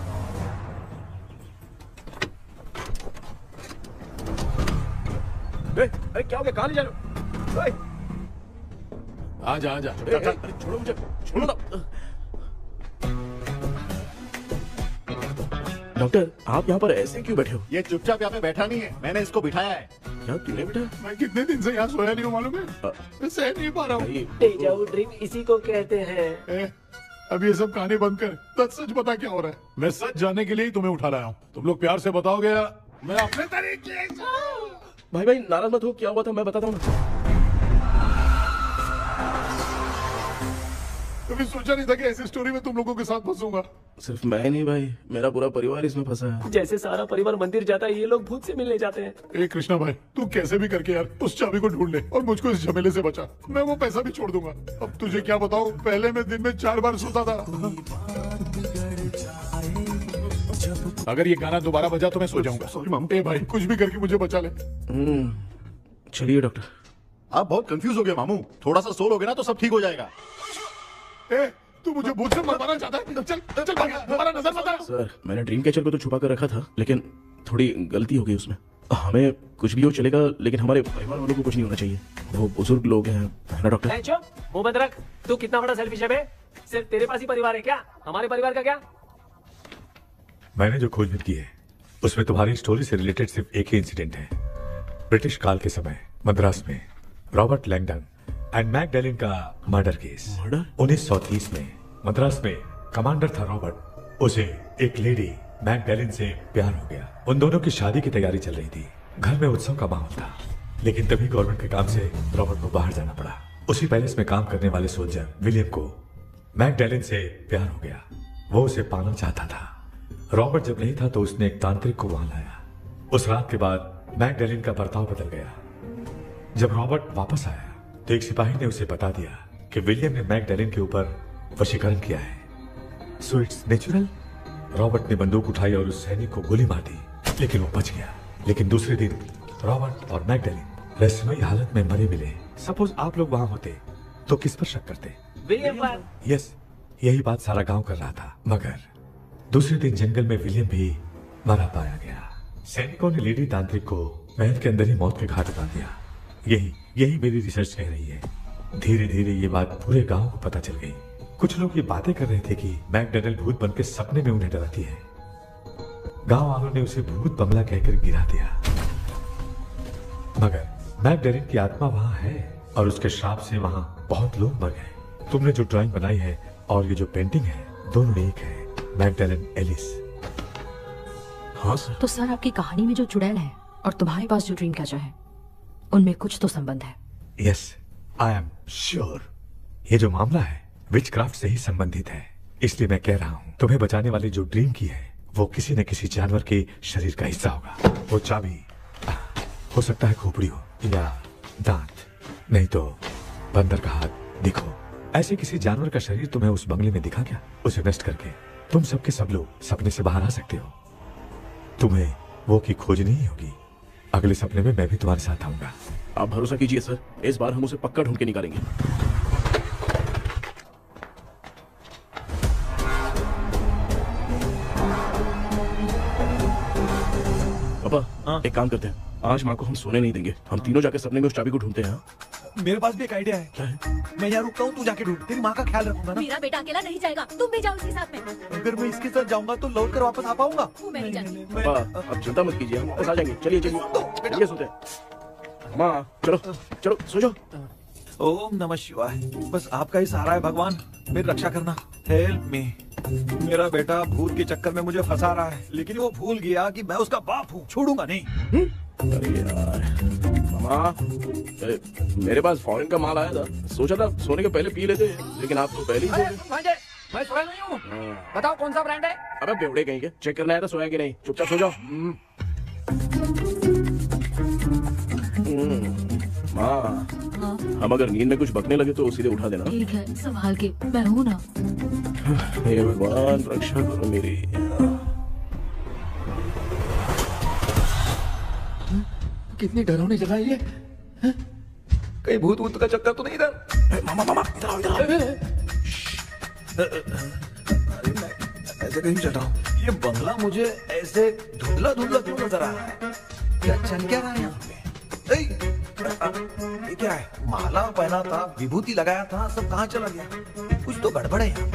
अरे क्या हो गया? कहाँ ले जा रहे हो? आजा छोड़ो मुझे, छोड़ो ना। डॉक्टर, आप यहाँ पर ऐसे क्यों बैठे हो? ये चुपचाप यहाँ पे बैठा नहीं है, मैंने इसको बिठाया है। क्या तूने बैठा? मैं कितने दिन से यहाँ सोया नहीं हूँ मालूम है? मैं सह नहीं पा रहा हूँ। डेजा वू ड्रीम इसी को कहते हैं। अब ये सब कहानी बंद कर, सच बता क्या हो रहा है। मैं सच जानने के लिए ही तुम्हें उठा रहा हूँ। तुम लोग प्यार से बताओगे, मैं अपने तरीके से। भाई नाराज मत हो, क्या हुआ था मैं बताता हूँ ना। कभी सोचा नहीं था कि ऐसी स्टोरी में तुम लोगों के साथ फंसूंगा। सिर्फ मैं नहीं भाई, मेरा पूरा परिवार इसमें फंसा है। जैसे सारा परिवार मंदिर जाता है, ये लोग भूत से मिलने जाते हैं। ए कृष्णा भाई, तू कैसे भी करके यार उस चाबी को ढूंढ ले और मुझको इस झमेले से बचा। मैं वो पैसा भी छोड़ दूंगा। अब तुझे क्या बताऊं, पहले मैं दिन में 4 बार सोता था। अगर ये गाना दोबारा बजा तो मैं सो जाऊंगा। सॉरी मामू। ए भाई, कुछ भी करके मुझे बचा ले। चलिए डॉक्टर। आप बहुत कंफ्यूज हो गए मामू, थोड़ा सा सो लोगे ना तो सब ठीक हो जाएगा। ए, तू मुझे भूत से मरवाना चाहता है? चल भाग, हमारा नजर बता। सर, मैंने ड्रीम कैचर को तो छुपा कर रखा था, लेकिन थोड़ी गलती हो गई उसमें। हमें कुछ भी हो चलेगा, लेकिन हमारे परिवार वालों को कुछ नहीं होना चाहिए। वो बुजुर्ग लोग हैं, है ना डॉक्टर? चुप, मुंह बंद रख। तू कितना बड़ा सेल्फिश है बे? सिर्फ तेरे पास ही परिवार है क्या? हमारे परिवार का क्या? मैंने जो खोजबीन की है उसमें तुम्हारी स्टोरी से रिलेटेड सिर्फ एक ही इंसिडेंट है। ब्रिटिश काल के समय मद्रास में रॉबर्ट लैंगडन एंड मैकडैलिन का मर्डर केस। 1930 में मद्रास में कमांडर था रॉबर्ट, उसे एक लेडी मैकडैलिन से प्यार हो गया। उन दोनों की शादी की तैयारी चल रही थी, घर में उत्सव का माहौल था। लेकिन तभी गवर्नमेंट के काम से रॉबर्ट को बाहर जाना पड़ा। उसी पैलेस में काम करने वाले सोल्जर विलियम को मैकडैलिन से प्यार हो गया, वो उसे पाना चाहता था। रॉबर्ट जब नहीं था तो उसने एक तांत्रिक को वहां लाया। उस रात के बाद मैकडैलिन का बर्ताव बदल गया। जब रॉबर्ट वापस आया तो एक सिपाही ने उसे बता दिया कि विलियम ने मैकडैलिन के ऊपर वशीकरण किया है। So it's natural. रॉबर्ट ने बंदूक उठाई और उस सैनिक को गोली मार दी, लेकिन वो बच गया। लेकिन दूसरे दिन रॉबर्ट और मैकडैलिन रहस्यमयी हालत में मरे मिले। सपोज आप लोग वहां होते तो किस पर शक करते? विलियम पर। यस, यही बात सारा गांव कर रहा था। मगर दूसरे दिन जंगल में विलियम भी मरा पाया गया। सैनिकों ने लेडी तांत्रिक को महल के अंदर ही मौत के घाट उतार दिया। यही मेरी रिसर्च कह रही है। धीरे धीरे ये बात पूरे गांव को पता चल गई। कुछ लोग ये बातें कर रहे थे कि मैकडैलिन भूत बन के सपने में उन्हें डराती है। गांव वालों ने उसे भूत बंगला कहकर गिरा दिया, मगर मैगडेलिन की आत्मा वहां है और उसके श्राप से वहां बहुत लोग मर गए। तुमने जो ड्राइंग बनाई है और ये जो पेंटिंग है, दोनों एक है, मैगडेलिन एलिस। हाँ सर। तो सर आपकी कहानी में जो चुड़ैल है और तुम्हारे पास जो ड्रीम कैचर है, उनमें कुछ तो संबंध है। यस, आई एम श्योर ये जो मामला है विचक्राफ्ट से ही संबंधित है। इसलिए मैं कह रहा हूँ तुम्हें बचाने वाली जो ड्रीम की है वो किसी न किसी जानवर के शरीर का हिस्सा होगा। वो चाबी हो सकता है खोपड़ी हो या दांत, नहीं तो बंदर का हाथ। देखो, ऐसे किसी जानवर का शरीर तुम्हें उस बंगले में दिखा क्या? उसे नष्ट करके तुम सबके सब लोग सपने से बाहर आ सकते हो। तुम्हें वो की खोजनी ही होगी। अगले सपने में मैं भी तुम्हारे साथ आऊंगा। आप भरोसा कीजिए सर, इस बार हम उसे पक्का ढूंढ के निकालेंगे। पापा, एक काम करते हैं, आज माँ को हम सोने नहीं देंगे। हम तीनों जाके सपने में उस चाबी को ढूंढते हैं। मेरे पास भी एक आइडिया है। क्या है? मैं यहाँ रुकता हूँ, तू जाके ढूंढ। तेरी माँ का ख्याल रखूंगा ना। मेरा बेटा अकेला नहीं जाएगा, तुम भी जाओ इसके साथ में। अगर मैं इसके साथ जाऊंगा तो लौट कर वापस आ पाऊंगा? मैं नहीं जाती। पापा, आप चिंता मत कीजिए, हम वापस आ जाएंगे। चलिए चलिए सोते हैं। माँ चलो चलो सो जाओ। ओम नमः शिवाय। बस आपका ही सहारा है भगवान, मेरी रक्षा करना। Help me. मेरा बेटा भूत के चक्कर में मुझे फंसा रहा है, लेकिन वो भूल गया कि मैं उसका बाप हूँ। छोड़ूंगा नहीं। अरे यार मामा, मेरे पास फॉरेन का माल आया था, सोचा था सोने के पहले पी लेते, लेकिन आप तो पहले ही सो गए। मैं सोया नहीं हूँ। बताओ कौन सा ब्रांड है? अबे बेवड़े कहीं के, चेक करना है तो सोया कि नहीं। चुपचाप सो जाओ। माँ, हम अगर नींद में कुछ बकने लगे तो सीधे उठा देना। ठीक है, संभाल के, मैं हूँ ना। हे भगवान रक्षा करो मेरी। कितनी डरावनी जगह है ये। कहीं भूत वूत का चक्कर तो नहीं इधर? मामा मामा इधर आओ, इधर आओ। ऐसे कहीं चल रहा हूँ। ये बंगला मुझे ऐसे धुंधला धुंधला क्यों नजर आ रहा है? क्या चल क्या रहा है यहाँ पे? ये क्या है? माला पहना था, विभूति लगाया था, सब कहाँ चला गया? कुछ तो गड़बड़ है यहाँ।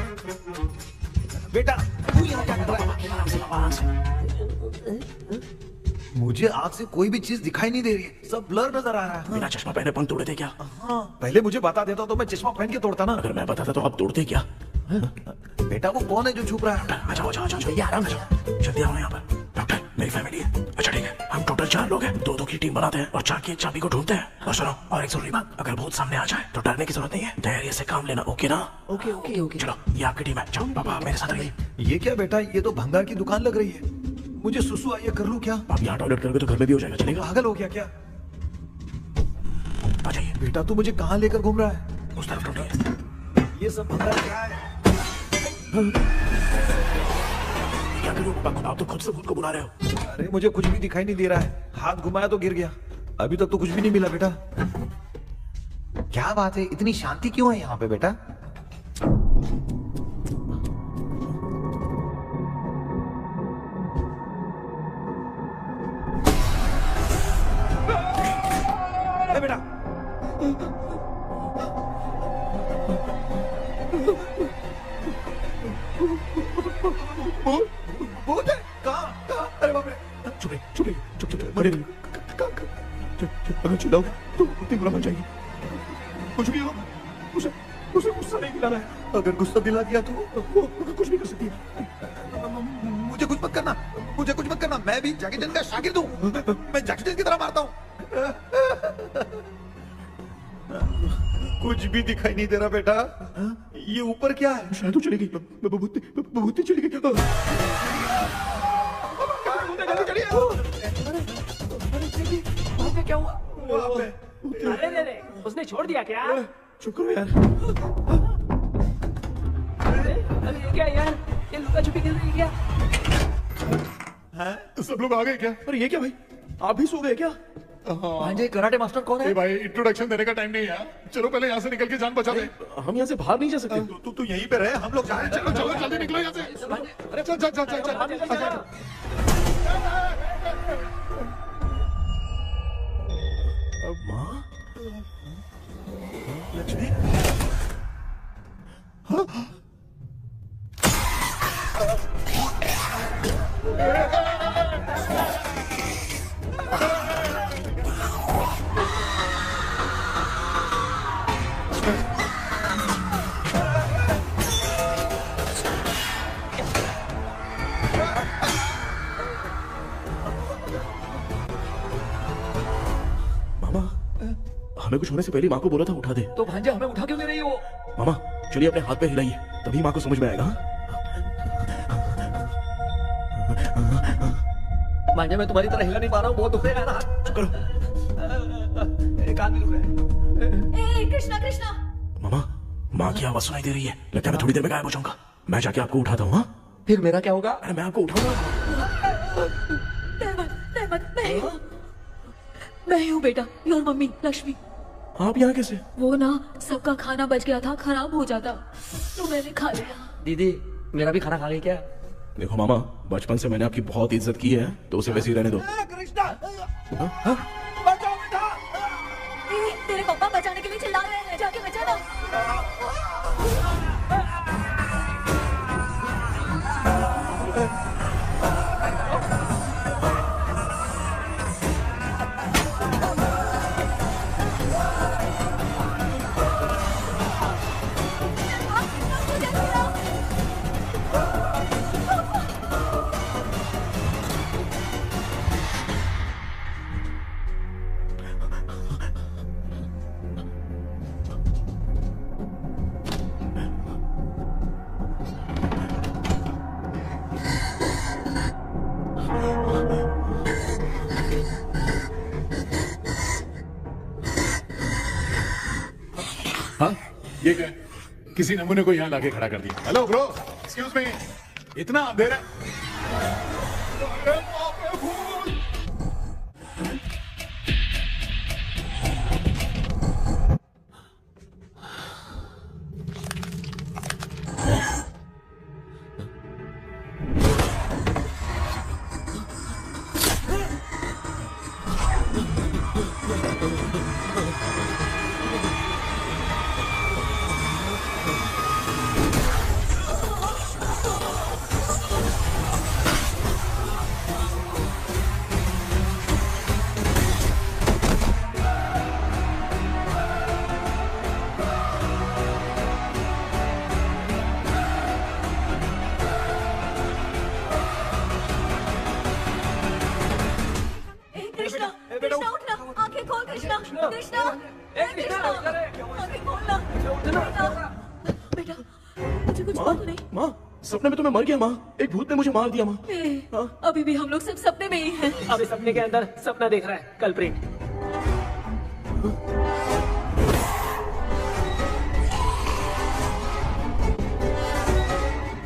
बेटा तू यहाँ क्या कर रहा है? मुझे आँख से कोई भी चीज दिखाई नहीं दे रही है, सब ब्लर नजर आ रहा है। बिना चश्मा पहने पंख तोड़े थे क्या? हाँ, पहले मुझे बता देता तो मैं चश्मा पहन के तोड़ता ना। अगर मैं बताता तो आप तोड़ते क्या? बेटा वो कौन है जो छुप रहा है? आ जाओ जाओ जाओ, आराम से जल्दी आओ यहाँ पर। डॉक्टर, मेरी फैमिली है। अच्छा ठीक है, हम टोटल 4 लोग हैं, 2-2 की टीम बनाते हैं और जाके चाबी को ढूंढते हैं। और सुनो, और एक जरूरी बात, अगर भूत सामने आ जाए तो डरने की जरूरत नहीं है, धैर्य से काम लेना। ओके ना? Okay okay okay. चलो, ये आपकी टीम है। जाओ पापा मेरे साथ रहिए। ये क्या बेटा? ये तो भंगार की दुकान लग रही है। मुझे सुसु आइए, कर लूं क्या? आप यहाँ टॉयलेट करोगे तो घर में भी हो जाएगा, चलेगा? पागल हो गया क्या? आ जाइए। बेटा तू मुझे कहाँ लेकर घूम रहा है? उस तरफ ढूंढिए। ये सब भंगार क्या है? क्या करूँ पापा, आप तो खुद से खुद को बुला रहे हो। अरे मुझे कुछ भी दिखाई नहीं दे रहा है, हाथ घुमाया तो गिर गया। अभी तक तो कुछ भी नहीं मिला बेटा। क्या बात है, इतनी शांति क्यों है यहाँ पे बेटा? बेटा भूत है? कहाँ? अरे बाप रे! चुप बड़े अगर चिल्लाओ तो कुत्ते बुरा बन जाएगी। कुछ भी हो, उसे गुस्सा नहीं दिलाना है। अगर गुस्सा दिला दिया तो वो कुछ भी कर सकती है। मुझे कुछ मत करना, मैं भी जैकी चैन का शागिर्द हूँ। मैं जैकी चैन की तरह मारता हूँ। कुछ भी दिखाई नहीं दे रहा बेटा। ये ऊपर क्या है? शायद तो चली गई, भूत चली गई। क्या हुआ? अरे उसने छोड़ दिया क्या? चुप करो यार। अरे क्या यार, ये लुका छुपी खेल रही है क्या? सब लोग आ गए क्या? अरे ये क्या भाई, आप भी सो गए क्या? भांजे कराटे मास्टर कौन है? भाई इंट्रोडक्शन देने का टाइम नहीं है, चलो पहले यहाँ से निकल के जान बचा दे। हम यहाँ से बाहर नहीं जा सकते। तू यहीं पे रहे, हम लोग जा रहे हैं। चलो जल्दी निकलो यहाँ से। अरे चल। माँ, लक्ष्मी, हाँ? मामा हमें कुछ होने से पहले माँ को बोला था उठा दे। तो भांजे हमें उठा क्यों दे रही हो? मामा चलिए अपने हाथ पे हिलाइए, तभी माँ को समझ में आएगा। भांजे मैं तुम्हारी तरह हिला नहीं पा रहा हूँ, बहुत दुख रहा है ना। चुप करो। एक आदमी रुक रहा है। ए कृष्णा कृष्णा। मामा माँ की आवाज सुनाई दे रही है, लगता है मैं थोड़ी देर में गायब हो जाऊंगा। मैं जाके आपको उठाता हूँ। फिर मेरा क्या होगा? अरे मैं आपको उठाऊंगा। मैं हूँ बेटा, योर मम्मी लक्ष्मी। आप यहाँ कैसे? वो ना सबका खाना बच गया था, खराब हो जाता तो मैंने खा लिया। दीदी मेरा भी खाना खा गई क्या? देखो मामा बचपन से मैंने आपकी बहुत इज्जत की है, तो उसे वैसे ही रहने दो। तेरे पापा बचाने के लिए चिल्ला रहे हैं, जाके बचा लो। हाँ ये क्या? किसी नमूने को यहाँ लाके खड़ा कर दिया। हेलो ब्रो, एक्सक्यूज मी, इतना अंधेरा। कृष्णा उठना, आंखें खोल कृष्णा। कृष्णा आंखें खोलना। बेटा मुझे कुछ हुआ तो नहीं? माँ सपने में तो मैं मर गया। माँ एक भूत ने मुझे मार दिया। माँ अभी भी हम लोग सब सपने में ही हैं। अभी सपने के अंदर सपना देख रहा है कल्प्रिट।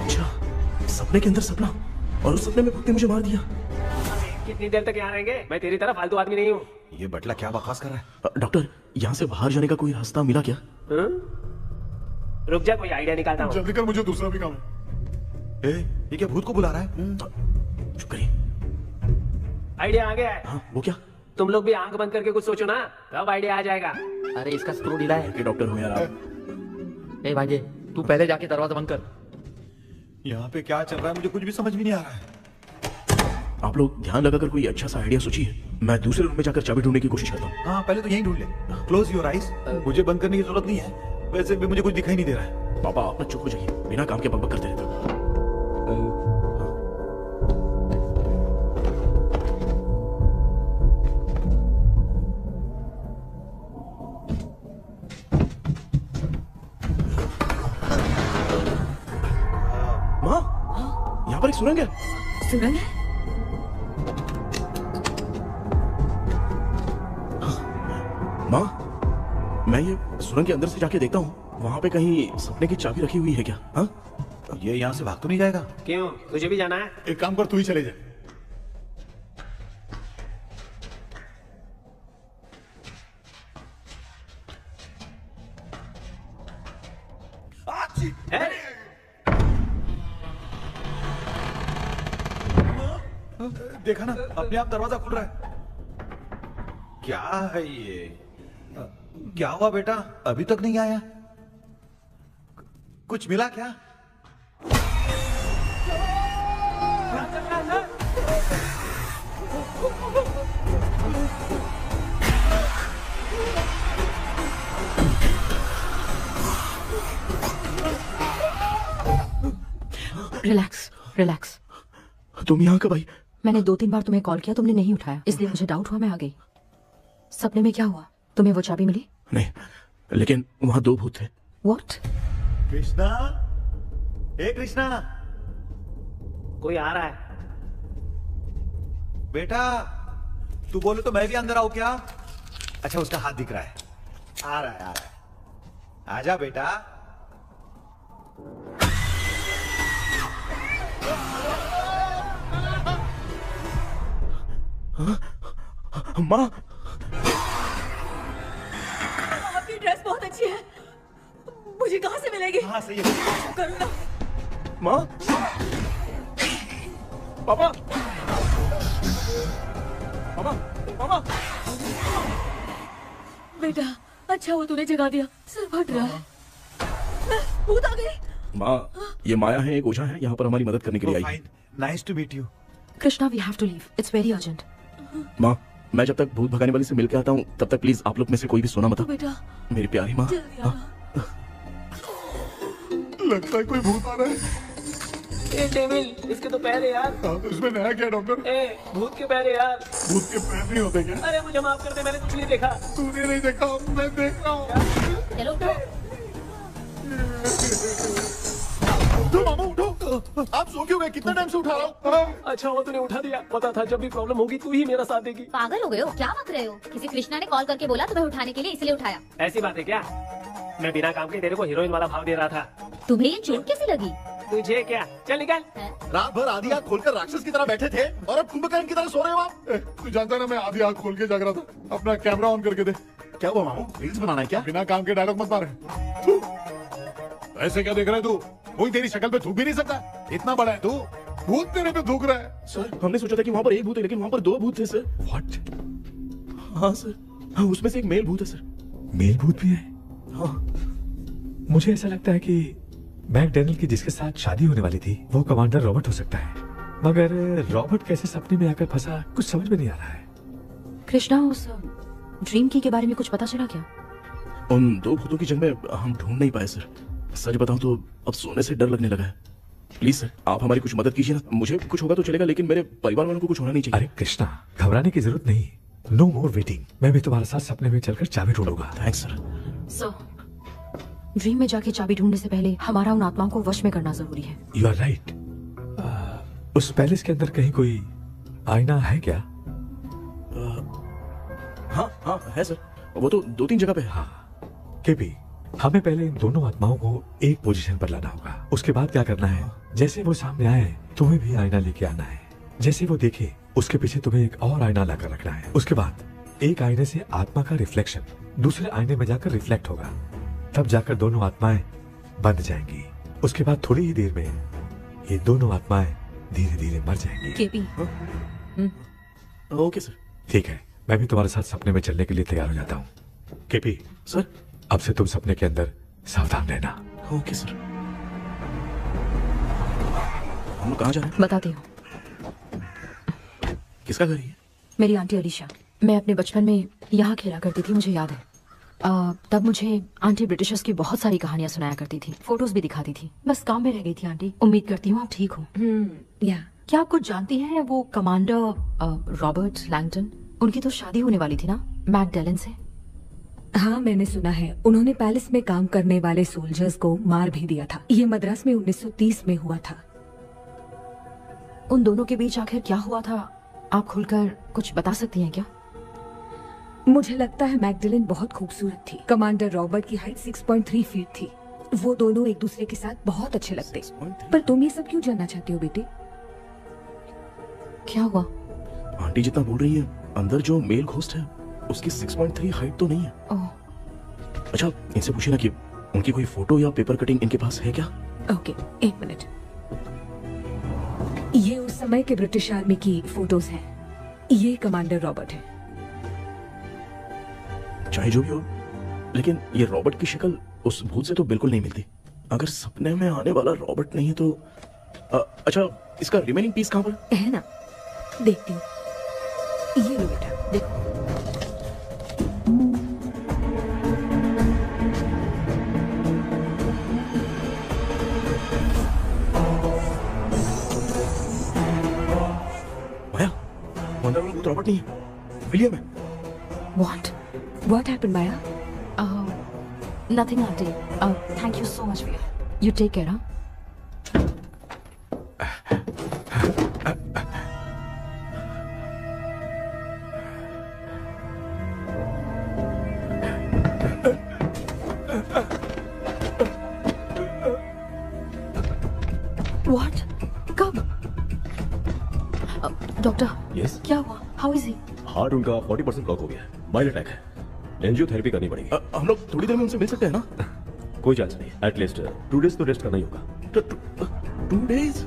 अच्छा सपने के अंदर सपना, और उस सपने में भूत ने मुझे मार दिया। कितनी देर तक यहाँ रहेंगे? मैं तेरी तरह फालतू आदमी नहीं हूँ। ये बटला क्या बकवास कर रहा है? डॉक्टर यहाँ से बाहर जाने का कोई रास्ता मिला क्या? रुक जा, कोई आइडिया निकालता हूँ। जल्दी कर, मुझे दूसरा भी काम है। ये क्या भूत को बुला रहा है? चुप करिए। आइडिया आ गया है। हाँ वो क्या? तुम लोग भी आंख बंद करके कुछ सोचो ना, तब आइडिया आ जाएगा। अरे इसका स्क्रू ढीला है। डॉक्टर हो यार आप। ए भाई तू पहले जाके दरवाजा बंद कर। यहाँ पे क्या चल रहा है मुझे कुछ भी समझ में नहीं आ रहा है। आप लोग ध्यान लगाकर कोई अच्छा सा आइडिया सोचिए, मैं दूसरे रूम में जाकर चाबी ढूंढने की कोशिश करता हूँ। हाँ पहले तो यहीं ढूंढ ले। Close your eyes. मुझे बंद करने की जरूरत नहीं है, वैसे भी मुझे कुछ दिखाई नहीं दे रहा है। पापा आप ना चुप हो जाइए, बिना काम के बकबक करते रहते हो। माँ यहाँ पर एक सुरंग है। सुरंग है? माँ मैं ये सुरंग के अंदर से जाके देखता हूँ, वहाँ पे कहीं सपने की चाबी रखी हुई है क्या? हाँ ये यहाँ से भाग तो नहीं जाएगा? क्यों, तुझे भी जाना है? एक काम कर, तू ही चले जा। देखा ना अपने आप दरवाजा खुल रहा है। क्या है ये? क्या हुआ बेटा, अभी तक नहीं आया? कुछ मिला क्या? Relax relax. तुम यहाँ कब आई? मैंने 2-3 बार तुम्हें कॉल किया, तुमने नहीं उठाया, इसलिए मुझे डाउट हुआ, मैं आ गई। सपने में क्या हुआ? तुम्हें वो चाबी मिली? नहीं, लेकिन वहां 2 भूत थे। What? कृष्णा, हे कृष्णा, कोई आ रहा है। बेटा तू बोले तो मैं भी अंदर आऊं क्या? अच्छा उसका हाथ दिख रहा है, आ रहा है, आ रहा है। आजा बेटा। माँ, आपकी ड्रेस बहुत अच्छी है, मुझे कहाँ से मिलेगी? हाँ सही है। करूँगा। माँ, पापा, पापा, पापा। बेटा अच्छा हुआ तूने जगा दिया, सिर फट रहा है। भूत आ गई। माँ, ये माया है, एक ओझा है, यहाँ पर हमारी मदद करने के लिए आई है। Nice to meet you. Krishna, we have to leave, it's very urgent. माँ, मैं जब तक भूत भगाने वाली से मिलकर आता हूँ तब तक प्लीज आप लोग में से कोई भी सोना मत। बेटा मेरी प्यारी माँ। लगता है कोई भूत आ रहा है। ए डेविल, इसके तो पैर है यार। तो इसमें नया क्या डॉक्टर? ए भूत के पैर है यार। भूत के पैर नहीं होते क्या? अरे मुझे माफ कर दे, मैंने कुछ नहीं देखा। तूने नहीं देखा, मैं देख रहा हूँ। चलो उठो मामू, उठो। आप सो क्यों गए? कितना टाइम से उठा रहा हूँ? अच्छा वो तूने उठा दिया, पता था जब भी प्रॉब्लम होगी तू ही मेरा साथ देगी। पागल हो गए हो क्या? बक रहे हो? किसी कृष्णा ने कॉल करके बोला तुम्हें उठाने के लिए, इसलिए उठाया। ऐसी बात है क्या? मैं बिना काम के तेरे को हीरोइन वाला भाव दे रहा था। तुम्हें ये चोट कैसी लगी? तुझे क्या? चल निकल। रात भर आधी आंख खोलकर राक्षस की तरह बैठे थे और अब कुंभकर्ण की तरह सो रहे हो आप। तू जानता है ना मैं आधी आंख खोल के जाग रहा था। अपना कैमरा ऑन करके दे। क्या हुआ मामू? रील्स बनाना है क्या? बिना काम के डायलॉग मत मार। ऐसे क्या देख रहा है तू? कोई तेरी शक्ल पे थूक भी नहीं सकता, इतना बड़ा है तू। भूत तेरे पे थूक रहा है। सर हमने सोचा था कि वहाँ पर एक भूत है, लेकिन वहाँ पर 2 भूत थे सर। व्हाट? हाँ सर, हाँ, उसमें से एक मेल भूत है सर। मेल भूत भी है? हाँ। मुझे ऐसा लगता है कि मैकडैनियल की जिसके साथ शादी होने वाली थी वो कमांडर रॉबर्ट हो सकता है, मगर रॉबर्ट कैसे सपने में आकर फंसा कुछ समझ में नहीं आ रहा है। कृष्णा, उस ड्रीम की के बारे में कुछ पता चला क्या? उन 2 भूतों की जंग में हम ढूंढ नहीं पाए सर। सच बताऊं तो अब सोने से डर लगने लगा है। प्लीज सर, आप हमारी कुछ मदद कीजिए ना। मुझे कुछ होगा तो चलेगा, लेकिन मेरे परिवार वालों को कुछ होना नहीं चाहिए। अरे कृष्णा, घबराने की जरूरत नहीं। No more waiting. मैं भी तुम्हारे साथ सपने में चलकर चाबी ढूंढूंगा। Thanks sir. सो ड्रीम में जाके चाबी ढूंढने से पहले हमारा उन आत्माओं को वश में करना जरूरी है। You are right. उस पैलेस के अंदर कहीं कोई आईना है क्या? हाँ हाँ है सर, वो तो 2-3 जगह पे है। हाँ केपी, हमें पहले इन दोनों आत्माओं को एक पोजीशन पर लाना होगा। उसके बाद क्या करना है, जैसे वो सामने आए तुम्हें भी आईना लेके आना है। जैसे वो देखे उसके पीछे तुम्हें एक और आईना लाकर रखना है। उसके बाद एक आईने से आत्मा का रिफ्लेक्शन दूसरे आईने में जाकर रिफ्लेक्ट होगा, तब जाकर दोनों आत्माएं बंद जाएंगी। उसके बाद थोड़ी ही देर में ये दोनों आत्माएं धीरे धीरे मर जाएंगी। केपी। Okay sir. ठीक है, मैं भी तुम्हारे साथ सपने में चलने के लिए तैयार हो जाता हूँ। केपी सर, अब से तुम सपने के अंदर सावधान रहना। Okay sir. हम लोग कहाँ जा रहे हैं? बताती हूँ। किसका घर है? मेरी आंटी अलीशा। मैं अपने बचपन में यहाँ खेला करती थी, मुझे याद है। तब मुझे आंटी ब्रिटिशर्स की बहुत सारी कहानियां सुनाया करती थी, फोटोज भी दिखाती थी। बस काम में रह गई थी आंटी। उम्मीद करती हूँ आप ठीक हो। क्या आप कुछ जानती हैं वो कमांडर रॉबर्ट लैंगटन? उनकी तो शादी होने वाली थी ना मैकडैलन से। हाँ मैंने सुना है, उन्होंने पैलेस में काम करने वाले सोल्जर्स को मार भी दिया था। ये मद्रास में 1930 में हुआ था। उन दोनों के बीच आखिर क्या हुआ था, आप खुलकर कुछ बता सकती हैं क्या? मुझे लगता है मैकडैलन बहुत खूबसूरत थी। कमांडर रॉबर्ट की हाइट 6.3 फीट थी। वो दोनों एक दूसरे के साथ बहुत अच्छे लगते। पर तुम ये सब क्यों जानना चाहते हो बेटे? क्या हुआ? आंटी जितना बोल रही है, अंदर जो मेल घोस्ट है उसकी 6.3 हाइट तो नहीं है। अच्छा इनसे पूछिए ना कि उनकी कोई फोटो या पेपर कटिंग इनके पास है क्या? ओके, एक मिनट। ये उस समय के ब्रिटिश आर्मी की फोटोज हैं। ये कमांडर रॉबर्ट है। चाहे जो भी हो, लेकिन ये रॉबर्ट की शक्ल उस भूत से तो बिल्कुल नहीं मिलती। अगर सपने में आने वाला रॉबर्ट नहीं है तो अच्छा इसका रिमेनिंग पीस कहाँ पर है? ना देखती हूँ। ये लो बेटा, देखो। माया, अंदर वाला भूत रॉबर्ट नहीं है, विलियम है। What happened, Maya? Nothing, auntie. Thank you so much, Via. You take care, huh? What? Come. Doctor Yes? क्या हुआ? How is he? हार्ट उनका 40% ब्लॉक हो गया है। माइल्ड अटैक है। एंजियोथेरेपी करनी पड़ेगी। हम लोग थोड़ी देर में उनसे मिल सकते हैं ना? कोई चांस नहीं। एटलीस्ट 2 days तो रेस्ट करना ही होगा। 2 days?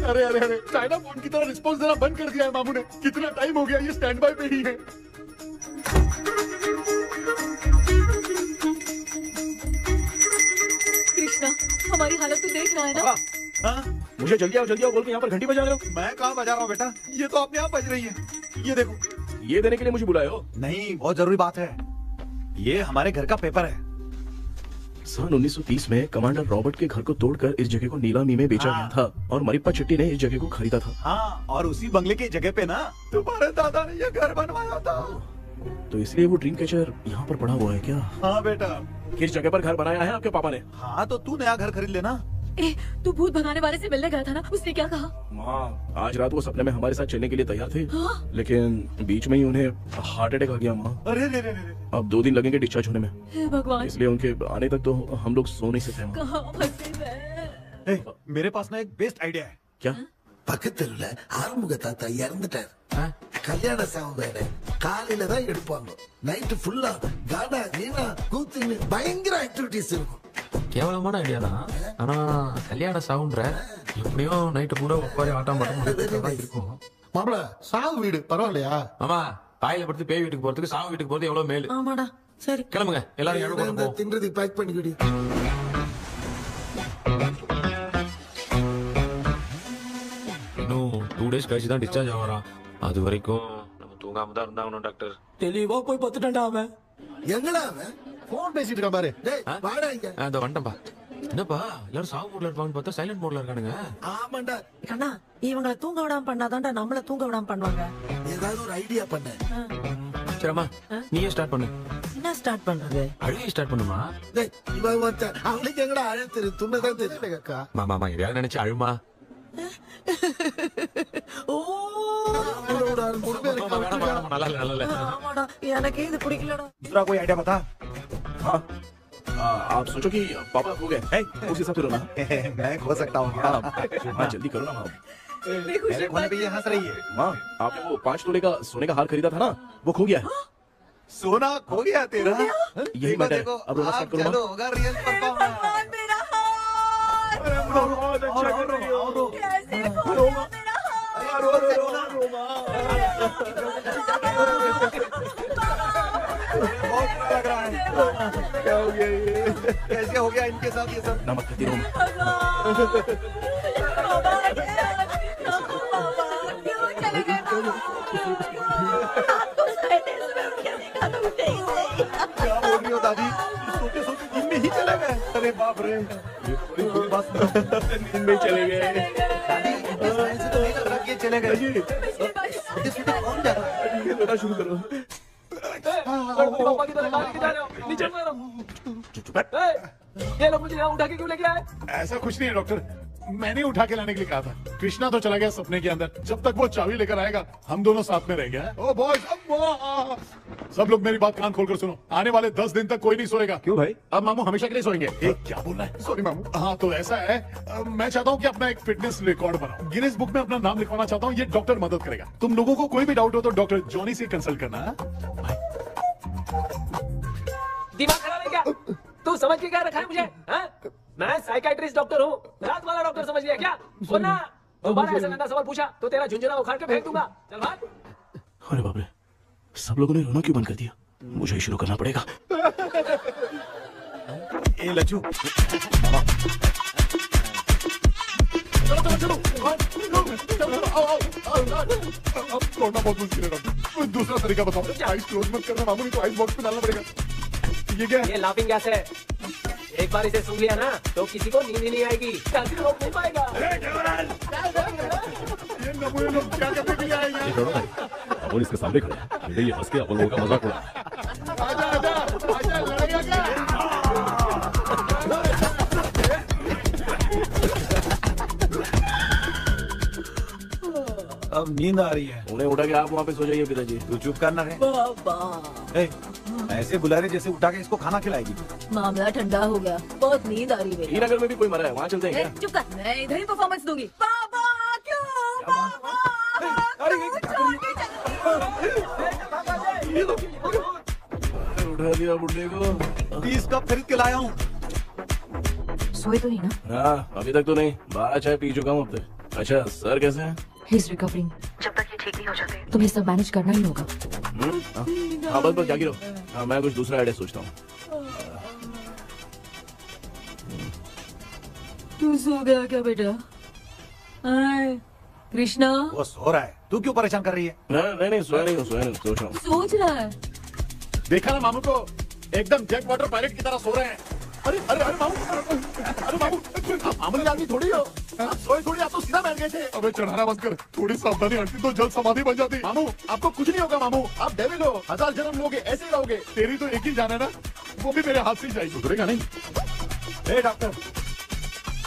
अरे अरे अरे, चाइना फोन की तरह रिस्पॉन्स देना बंद कर दिया है मामू ने। कितना टाइम हो गया, ये स्टैंड बाय पे ही है। कृष्णा, हमारी हालत तो देख रहा है ना? हाँ? मुझे जल्दी आओ बोल के यहाँ पर घंटी बजा रहे हो। मैं कहाँ बजा रहा हूँ बेटा, ये तो अपने आप बज रही है। ये देखो। ये देने के लिए मुझे बुलाए हो? नहीं, बहुत जरूरी बात है। ये हमारे घर का पेपर है। सन 1930 में कमांडर रॉबर्ट के घर को तोड़कर इस जगह को नीलामी में बेचा गया था और मरिप्पा चिट्टी ने इस जगह को खरीदा था। हाँ, और उसी बंगले की जगह पे ना तुम्हारे दादा ने ये घर बनवाया था। तो इसलिए वो ड्रीम कैचर यहाँ पर पड़ा हुआ है क्या? हाँ बेटा। किस जगह पर घर बनाया है आपके पापा ने? हाँ, तो तू नया घर खरीद लेना। तू भूत भगाने वाले से मिलने गया था ना, उसने क्या कहा? माँ, आज रात वो सपने में हमारे साथ चलने के लिए तैयार थे। हाँ? लेकिन बीच में ही उन्हें हार्ट अटैक आ गया माँ। अरे रे रे रे। अब 2 दिन लगेंगे डिस्चार्ज होने में। हे भगवान। इसलिए उनके आने तक तो हम लोग सो नहीं सकते माँ। कहाँ फंसे मैं? मेरे पास ना एक बेस्ट आइडिया है। क्या? பக்கத்துல ஆறுமுக தாத்தா இறந்துட்டார். கல்யாண சாவு வேற. காலையில தான் எடுப்பாங்க. நைட் ஃபுல்லா காடா நீனா கூத்துன்னு பயங்கர ஆக்டிவிட்டிஸ் இருக்கும். கேவலமான ஐடியா தான். ஆனா கல்யாண சாவுன்ற எப்படியும் நைட்டு பூரா உட்காரி ஆட்டம் பாட்டம் இருக்கும். மாப்ள, சாவு வீடு பரவாயில்லையா? மாமா, பாயில படுத்து பேய் வீட்டுக்கு போறதுக்கு சாவு வீட்டுக்கு போறது எவ்வளவு மேல். ஆமாடா. சரி கிளம்புங்க, எல்லாரும் எழுந்து கொண்டு போ. தின்றதுக்கு பேக் பண்ணிக்கிடி. இன்னும் 2 days கழிச்சு தான் டிஸ்சார்ஜ் ஆவறான். அது வரைக்கும் நம்ம தூங்காம தான் இருந்தாகணும் டாக்டர். தெளிவா போய் பத்துட்டான்டா அவன். எங்கடா அவன்? போன் பேசிட்டு இருக்கான் பாரு. டேய், வாடா இங்க. அந்த வந்துட்டேன்பா. என்னப்பா எல்லாரும் சாவு மோட்ல இருப்பாங்கன்னு பார்த்தா சைலண்ட் மோட்ல இருக்கானுங்க. ஆமாண்டா. கண்ணா, இவங்களை தூங்க விடாம பண்ணாதான்டா நம்மள தூங்க விடாம பண்ணுவாங்க. ஏதாவது ஒரு ஐடியா பண்ணு. சரிம்மா, நீயே ஸ்டார்ட் பண்ணு. என்ன ஸ்டார்ட் பண்றது? அழுகி ஸ்டார்ட் பண்ணுமா? டேய், இவன் ஒருத்தன் அவளுக்கு எங்கடா அழுத்து துண்ணதான் தெரியல அக்கா. மாமா எதையாவது நினைச்சு அழுமா. எனக்கு இது பிடிக்கலடா. दूसरा कोई आइडिया बता। हाँ, आप सोचो कि पापा खो गए, उस हिसाब से रोना। मैं खो सकता हूँ। हाँ, जल्दी करो ना माँ। मेरे खोने पे ये हंस रही है। माँ, आपने वो 5 तोले का सोने का हार खरीदा था ना, वो खो गया है। सोना खो गया तेरा? यही मैटर है। अब रोना स्टार्ट करो चलो, माँ। होगा रियल परफॉर्मेंस। बहुत अच्छा कर रही हो। कैसे बहुत लग रहा है। क्या हो गया ये? कैसे हो गया इनके साथ ये सब? नमक खाती रहो। क्या बोल रही हो दादी? सोते सोते नींद में ही चले गए? अरे बाप रे, बस नींद में चले गए। दादी, ऐसे तो नहीं लग रहा कि ये चले गए। सोते सोते कौन जा रहा है? ये रोना शुरू करो। पापा की तरह गाड़ी जा रहे हो, नीचे उतरो। ये लोग मुझे यहाँ उठा के क्यों लेके आए? ऐसा कुछ नहीं है डॉक्टर, मैंने उठा के लाने के लिए कहा था। कृष्णा तो चला गया सपने के अंदर। जब तक वो चाबी लेकर आएगा हम दोनों साथ में रह गया। ओ बॉयज, सब लोग मेरी बात कान खोलकर सुनो। आने वाले 10 दिन तक कोई नहीं सोएगा। क्यों भाई? अब मामू हमेशा के लिए सोएंगे। क्या बोलना है? सॉरी मामू। हाँ, तो ऐसा है, मैं चाहता हूँ कि अपना एक फिटनेस रिकॉर्ड बनाओ। गिनीज बुक में अपना नाम लिखवाना चाहता हूँ। ये डॉक्टर मदद करेगा। तुम लोगों को कोई भी डाउट हो तो डॉक्टर जॉनी से कंसल्ट करना। दिमाग खराब है क्या? तू समझ के क्या रखा है मुझे? हाँ? मैं साइकाइट्रिस्ट डॉक्टर हूँ, रात वाला डॉक्टर समझ लिया क्या? सुनना, दोबारा ऐसा गंदा सवाल पूछा तो तेरा झुंझुना उखाड़ के फेंक दूंगा। चल भाग। अरे बाप रे, सब लोगों ने रोना क्यों बंद कर दिया? मुझे ही शुरू करना पड़ेगा। ए लज्जू, छोड़ना बहुत मुश्किल है डॉक्टर। दूसरा तरीका बताओ। आइस क्लोज मत करना मामू, नहीं तो आइस बॉक्स में डालना पड़ेगा। ये क्या है? ये लाफिंग गैस है। एक बार इसे सूंघ लिया ना तो किसी को नींद ही नहीं आएगी। रोक नहीं पाएगा। ये नमूने लोग क्या करने के लिए आए ये करो भाई, अपन इसके सामने खड़े हैं, बेटे ये हंस के अपन लोगों का मजाक उड़ा। आजा आजा आजा, लड़ेगा क्या? अब नींद आ रही है। उन्हें उठा के आप वहाँ पे सो जाइए पिताजी। तू चुप करना है। ए, ऐसे बुला रहे जैसे उठा के इसको खाना खिलाएगी। मामला ठंडा हो गया, बहुत नींद आ रही है। हीरानगर में भी कोई मरा है, वहाँ चलते हैं क्या? चुप कर, मैं इधर ही परफॉर्मेंस दूंगी। पापा क्यों? उठा दिया बुड्ढे को। 30 कप खरीद के लाया हूँ। सोए तो नहीं ना? हाँ अभी तक तो नहीं, 12 चाय पी चुका हूँ अब तक। अच्छा सर कैसे हैं? He is recovering. जब तक ये ठीक नहीं हो जाते तुम्हें सब मैनेज करना ही होगा। हाँ बस बस जागी रहो। हाँ मैं कुछ दूसरा आइडिया सोचता हूँ। तू सो गया क्या बेटा? हाय कृष्णा। वो सो रहा है, तू क्यों परेशान कर रही है? नहीं सोया नहीं हूँ, सोच रहा हूँ। सोच रहा है। देखा ना मामू को, एकदम जेट वाटर पायलट की तरह सो रहे हैं। अरे अरे अरे मामू, अरे मामू, आप मामूली आदमी थोड़ी हो। आप सोए थोड़ी, आप तो सीधा बैठ गए थे। अबे चढ़ाना बंद कर, थोड़ी सावधानी हटती तो जल्द समाधि बन जाती। मामू आपको कुछ नहीं होगा मामू, आप डेविल हो, 1000 जन्म लोगे ऐसे ही रहोगे। तेरी तो एक ही जान है ना, वो भी मेरे हाथ से ही जाएगी। सुधरेगा नहीं। डॉक्टर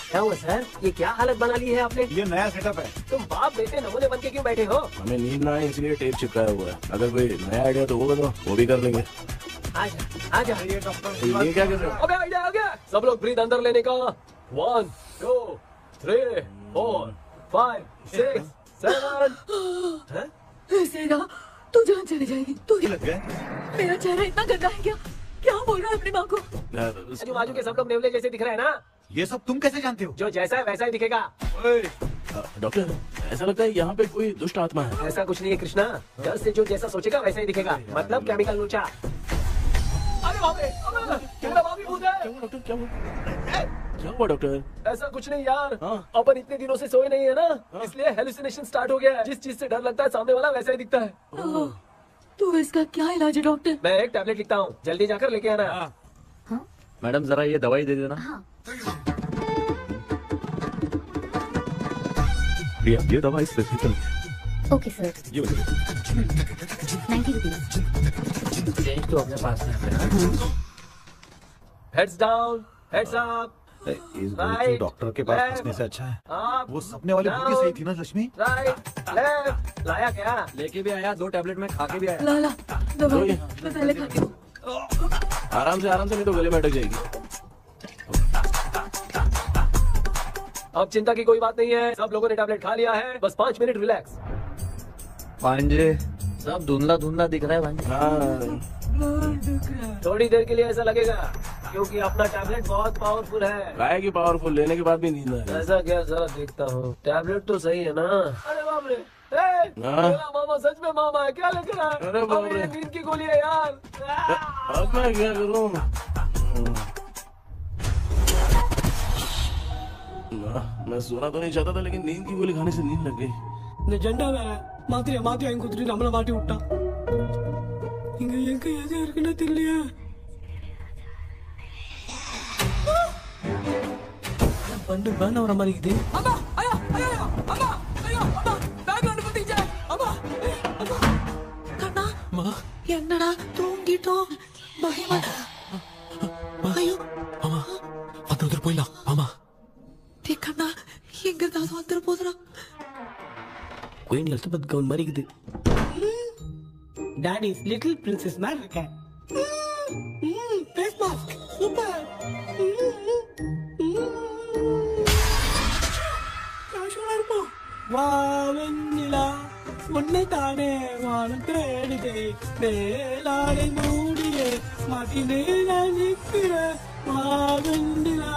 क्या हुआ सर? ये क्या हालत बना ली है आपने? ये नया सेटअप है। तुम बाप बेटे नमूने बन के क्यों बैठे हो? हमें नींद ना आए इसलिए टेप चिपकाया हुआ है। अगर कोई नया आइडिया तो वो बताओ, वो भी कर लेंगे। आजा आजा। ये डॉक्टर ये क्या कर रहे हो? अबे आइडिया आ गया। सब लोग ब्रीथ अंदर लेने का। 1 2 3 4 5 6 7। ऐसे ना तू जान चली जाएगी। तू लग गया? मेरा चेहरा इतना गंदा है क्या? क्या बोल रहा है अपनी माँ को? आजू बाजू के सब लोग नेवले जैसे दिख रहे हैं ना। ये सब तुम कैसे जानते हो? जो जैसा है वैसा ही दिखेगा। डॉक्टर ऐसा लगता है यहाँ पे कोई दुष्ट आत्मा है। ऐसा कुछ नहीं है कृष्णा, डर से जो जैसा सोचेगा वैसा ही दिखेगा। मतलब केमिकल लोचा। अरे बाप रे, मेरा बाप ही भूत है। डॉक्टर क्या हुआ डॉक्टर? ऐसा कुछ नहीं यार, अपन इतने दिनों से सोए नहीं है ना, इसलिए हेलुसिनेशन स्टार्ट हो गया है। जिस चीज से डर लगता है सामने वाला वैसा ही दिखता है। तो इसका क्या इलाज है डॉक्टर? मैं एक टैबलेट लिखता हूँ, जल्दी जाकर लेके आना। मैडम जरा ये दवाई दे देना। प्रिया ये दवा इस प्रिस्क्रिप्शन में। Okay sir. ये वाली। 90 रुपीज। चेंज तो अपने पास है। Heads down, heads up. इस डॉक्टर के पास फंसने से अच्छा है वो सपने वाली बुद्धि सही थी ना लक्ष्मी। Right left. लाया क्या? लेके भी आया, 2 टैबलेट में खा के भी आया। ला दवाई मैं पहले खाती हूँ। आराम से नहीं तो गले में अटक जाएगी। अब चिंता की कोई बात नहीं है, सब लोगों ने टैबलेट खा लिया है। बस 5 मिनट रिलैक्स। पांजे सब धुंधला धुंधला दिख रहा है भांजे। थोड़ी देर के लिए ऐसा लगेगा क्योंकि अपना टैबलेट बहुत पावरफुल है। गाय की पावरफुल लेने के बाद भी नींद आ रही है। ऐसा क्या, जरा देखता हूँ। टैबलेट तो सही है ना? अरे बाप रे, मेरा मामा सच में मामा है। क्या लेकर आया? अरे बाप रे, नींद की गोली है यार। अब मैं क्या करूँ? मैं सोना तो नहीं चाहता था लेकिन नींद की गोली खाने से नींद लग गई। నిజంగా మాతి ఇంకొద్ది నమ్మల మాటి ఉంటా ఇంకా ఏది ఎరకనే తెలియ బండు బానవరా మరి ఇది అమ్మా అయ్యో అయ్యో అమ్మా అయ్యో అమ్మా బ్యాగ్ లో తీజా అమ్మా కన్నా మా என்னடா தூங்கிட்டோம் மகிமா ஐயோ அம்மா வந்து போயிடலாம் ஆமா கண்ணா எங்க தான் வந்து போதுறா குயின் எலிசபெத் கவுன் மாதிரி இருக்குது டாடிஸ் லிட்டில் பிரின்சஸ் மாதிரி இருக்கேன் ஃபேஸ் மாஸ்க் சூப்பர் காஷுவலா இருப்போம் வா வெண்ணிலா உன்னை தானே வானம் தேடுதே மேலாடை மூடியே மாட்டினே நான் நிற்கிற வா வெண்ணிலா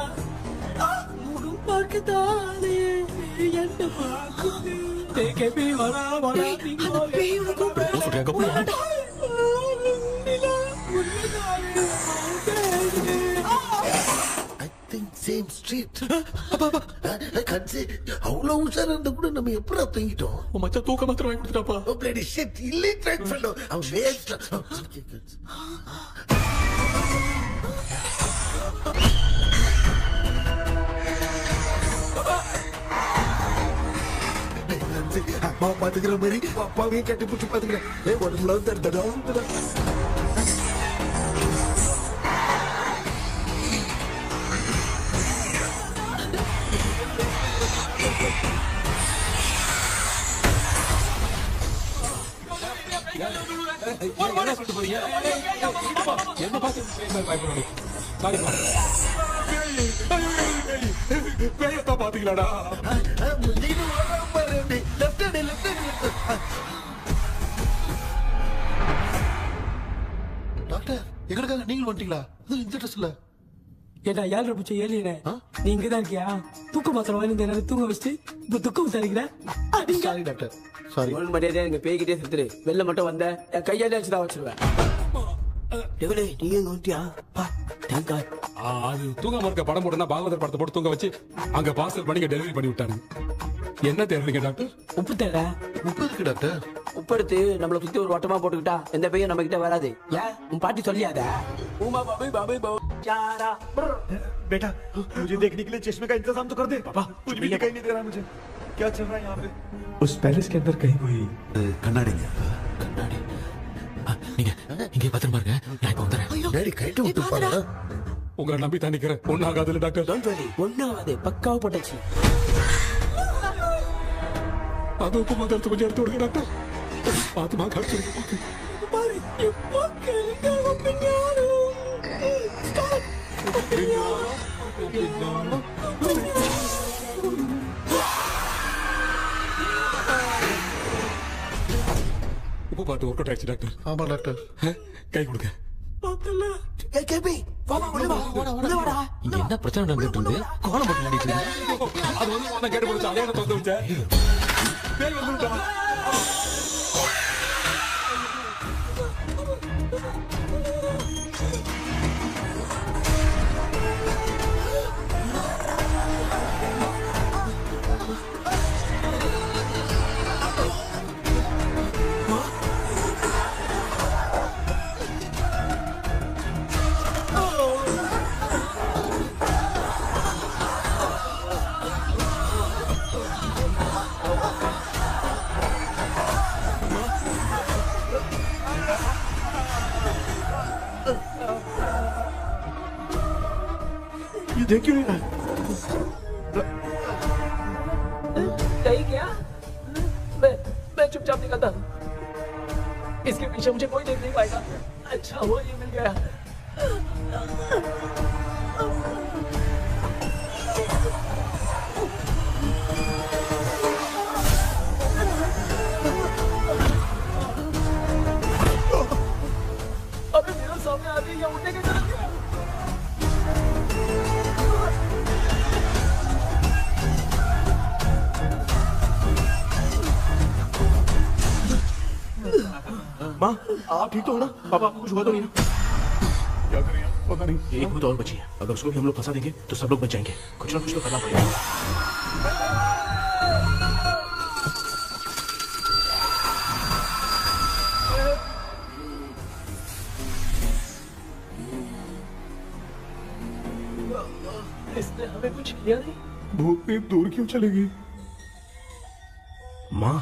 முகம் பார்க்கத்தானே என்ன பார்க்குது தேக்கே பி வரா வரா அந்த பேய் உனக்கு கூப்பிடுறாங்க சேம் ஸ்ட்ரீட் கட்சி அவ்வளவு உஷாரா இருந்தா கூட நம்ம எப்படா தூங்கிட்டோம் மச்சா தூக்க மாத்திரம் வாங்கி கொடுத்துட்டாப்பா ஓ பிளடி ஷிட் இல்லிட்ரேட் ஃபெல்லோ அவன் வேஸ்ட் நினைச்சு அம்மா பாத்துக்கிற மாதிரி அப்பாவையும் கட்டி பிடிச்சி பாத்துக்கிறேன். உடம்புல தடுத்தடா. என்ன சொல்லிட்டு போறீங்க? என்ன பார்த்து பயப்படாதீங்க. பாத்தீங்களாடா? டாக்டர் எங்களுக்காக நீங்கள் வந்துட்டீங்களா? இந்த ட்ரெஸ்ல ஏடா 7 பூச்சி ஏலியனே, நீ இங்கதான் இருக்கியா? தூக்க மாத்திரம் வாங்கி என்ன தூங்க வச்சுட்டு இப்ப துக்கம் விசாரிக்கிற? Sorry doctor, sorry. ஒழுங்கு மரியாதையா எங்க பேய்கிட்டே செத்துரு. வெளில மட்டும் வந்த என் கையாலே வச்சுதான் வச்சிருவேன். டெவிலே நீங்க எங்க வந்துட்டியா? அது தூங்காம இருக்க படம் போடுனா பாகவதர் படத்தை போட்டு தூங்க வச்சு அங்க பார்சல் பண்ணி டெலிவரி பண்ணி விட்டாங்க. என்ன தேடுறீங்க டாக்டர்? உப்பு தேவை. உப்பு இருக்கு டாக்டர். உப்பு எடுத்து நம்மள சுத்தி ஒரு வட்டமா போட்டுக்கிட்டா எந்த பையன் நம்ம கிட்ட வராது. ஏன் உன் பாட்டி சொல்லியாத? बेटा मुझे देखने के लिए चश्मे का इंतजाम तो कर दे। पापा कुछ भी दिखाई नहीं दे रहा मुझे, क्या चल रहा है यहाँ पे? उस पैलेस के अंदर कहीं कोई கண்ணாடி நீங்க இங்கே பத்திரமா இருங்க. நான் இப்ப வந்துறேன். டேடி கைட்டு விட்டு பாரு. உங்களை நம்பி தான் நிக்கிறேன். ஒன்னும் ஆகாதுல்ல டாக்டர்? டோன்ட் வரி, ஒன்னும் ஆகாது. பக்காவா போட்டாச்சு. அது உப்பு மாத்திரத்தை கொஞ்சம் எடுத்து விடுங்க டாக்டர். பாத்துமா கடிச்சிருக்கு. உப்பு பாட்டு ஒர்க் அவுட் ஆயிடுச்சு டாக்டர். ஆமா டாக்டர். கை கொடுங்க. இங்க என்ன பிரச்சனை நடந்துட்டு இருக்கு? கோலம் போட்டு நடிட்டு இருக்கு. அது வந்து உன்னை கேட்டு போச்சு. அதே தொந்து வச்சேன். பேய் வந்துட்டா. देख क्यों नहीं रहा? नहीं क्या? मैं चुपचाप निकलता हूँ। इसके पीछे मुझे कोई देख नहीं पाएगा। अच्छा हुआ ये मिल गया। अबे मेरे सामने आके ये उठने के जरूरत है। माँ आप ठीक तो हो ना? पापा आपको कुछ हुआ तो नहीं ना? क्या करें पता नहीं। एक भूत और बची है, अगर उसको भी हम लोग फंसा देंगे तो सब लोग बच जाएंगे। कुछ ना कुछ तो करना पड़ेगा। इसने हमें कुछ किया नहीं। भूत दूर क्यों चलेगी? माँ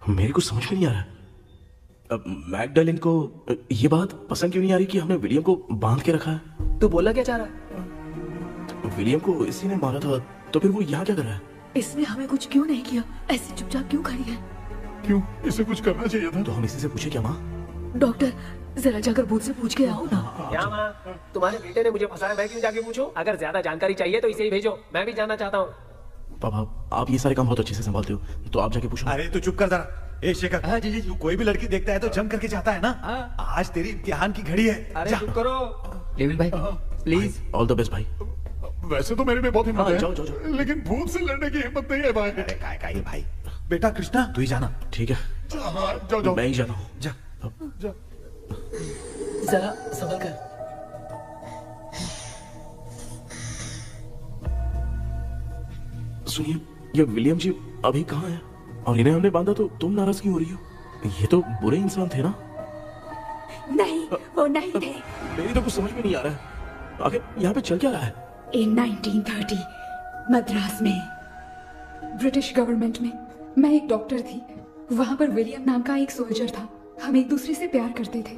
मेरे को समझ में नहीं आ रहा। अब मैगडालिन को ये बात पसंद क्यों नहीं आ रही कि हमने विलियम को बांध के रखा है? तू बोलना क्या चाह रहा है? विलियम को इसी ने मारा था, तो फिर वो यहाँ क्या कर रहा है? इसने हमें कुछ क्यों नहीं किया? ऐसे चुपचाप क्यों खड़ी है? क्यों? इसे कुछ करना चाहिए था। तो हम इसी से पूछे क्या माँ? डॉक्टर जरा जाकर भूत से पूछ के आओ ना। क्या माँ? तुम्हारे बेटे ने मुझे फंसाया, मैं क्यों जाके पूछूं? अगर ज्यादा जानकारी चाहिए तो इसे ही भेजो, मैं भी जानना चाहता हूँ। पापा आप ये सारे काम बहुत अच्छे से संभालते हो, तो आप जाके पूछो। अरे तू चुप कर जरा। ए शेखर, हाँ जी, तू कोई भी लड़की देखता है तो जम करके जाता है ना। आज तेरी इम्तिहान की घड़ी है। अरे चुप करो डेविल भाई, प्लीज। ऑल द बेस्ट भाई। वैसे तो मेरे में बहुत हिम्मत है, जाओ, जाओ, जाओ। लेकिन भूत से लड़ने की हिम्मत नहीं है भाई। अरे काय ये भाई। बेटा कृष्णा तू ही जाना। ठीक है जाओ जाओ। मैं ही जाता हूँ। जा जा। जरा संभल कर। सुनिए, ये विलियम जी अभी कहाँ है? और इन्हें हमने बांधा तो तुम नाराज क्यों हो रही हो? ये तो बुरे इंसान थे ना? नहीं वो नहीं थे। मेरी तो कुछ समझ में नहीं आ रहा है। आखिर यहाँ पे चल क्या रहा है? In 1930 मद्रास में ब्रिटिश गवर्नमेंट में मैं एक डॉक्टर थी। वहाँ पर विलियम नाम का एक सोल्जर था। हम एक दूसरे से प्यार करते थे।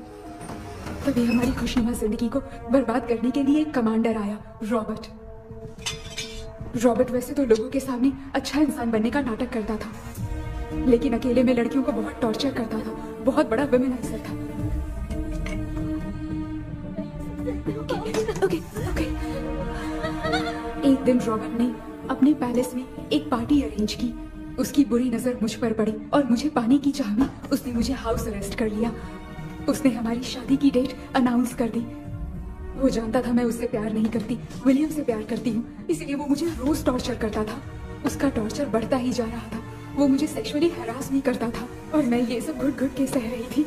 तभी हमारी खुशनुमा जिंदगी को बर्बाद करने के लिए एक कमांडर आया, रॉबर्ट। रॉबर्ट वैसे तो लोगों के सामने अच्छा इंसान बनने का नाटक करता था, लेकिन अकेले में लड़कियों को बहुत टॉर्चर करता था। बहुत बड़ा वुमेनाइजर था। ओके। एक दिन रॉबर्ट ने अपने पैलेस में एक पार्टी अरेंज की। उसकी बुरी नजर मुझ पर पड़ी और मुझे पाने की चाह में उसने मुझे हाउस अरेस्ट कर लिया। उसने हमारी शादी की डेट अनाउंस कर दी। वो जानता था मैं उससे प्यार नहीं करती, विलियम से प्यार करती हूँ, इसलिए वो मुझे रोज टॉर्चर करता था। उसका टॉर्चर बढ़ता ही जा रहा था। वो मुझे सेक्सुअली हरास भी करता था और मैं ये सब घुट घुट के सह रही थी।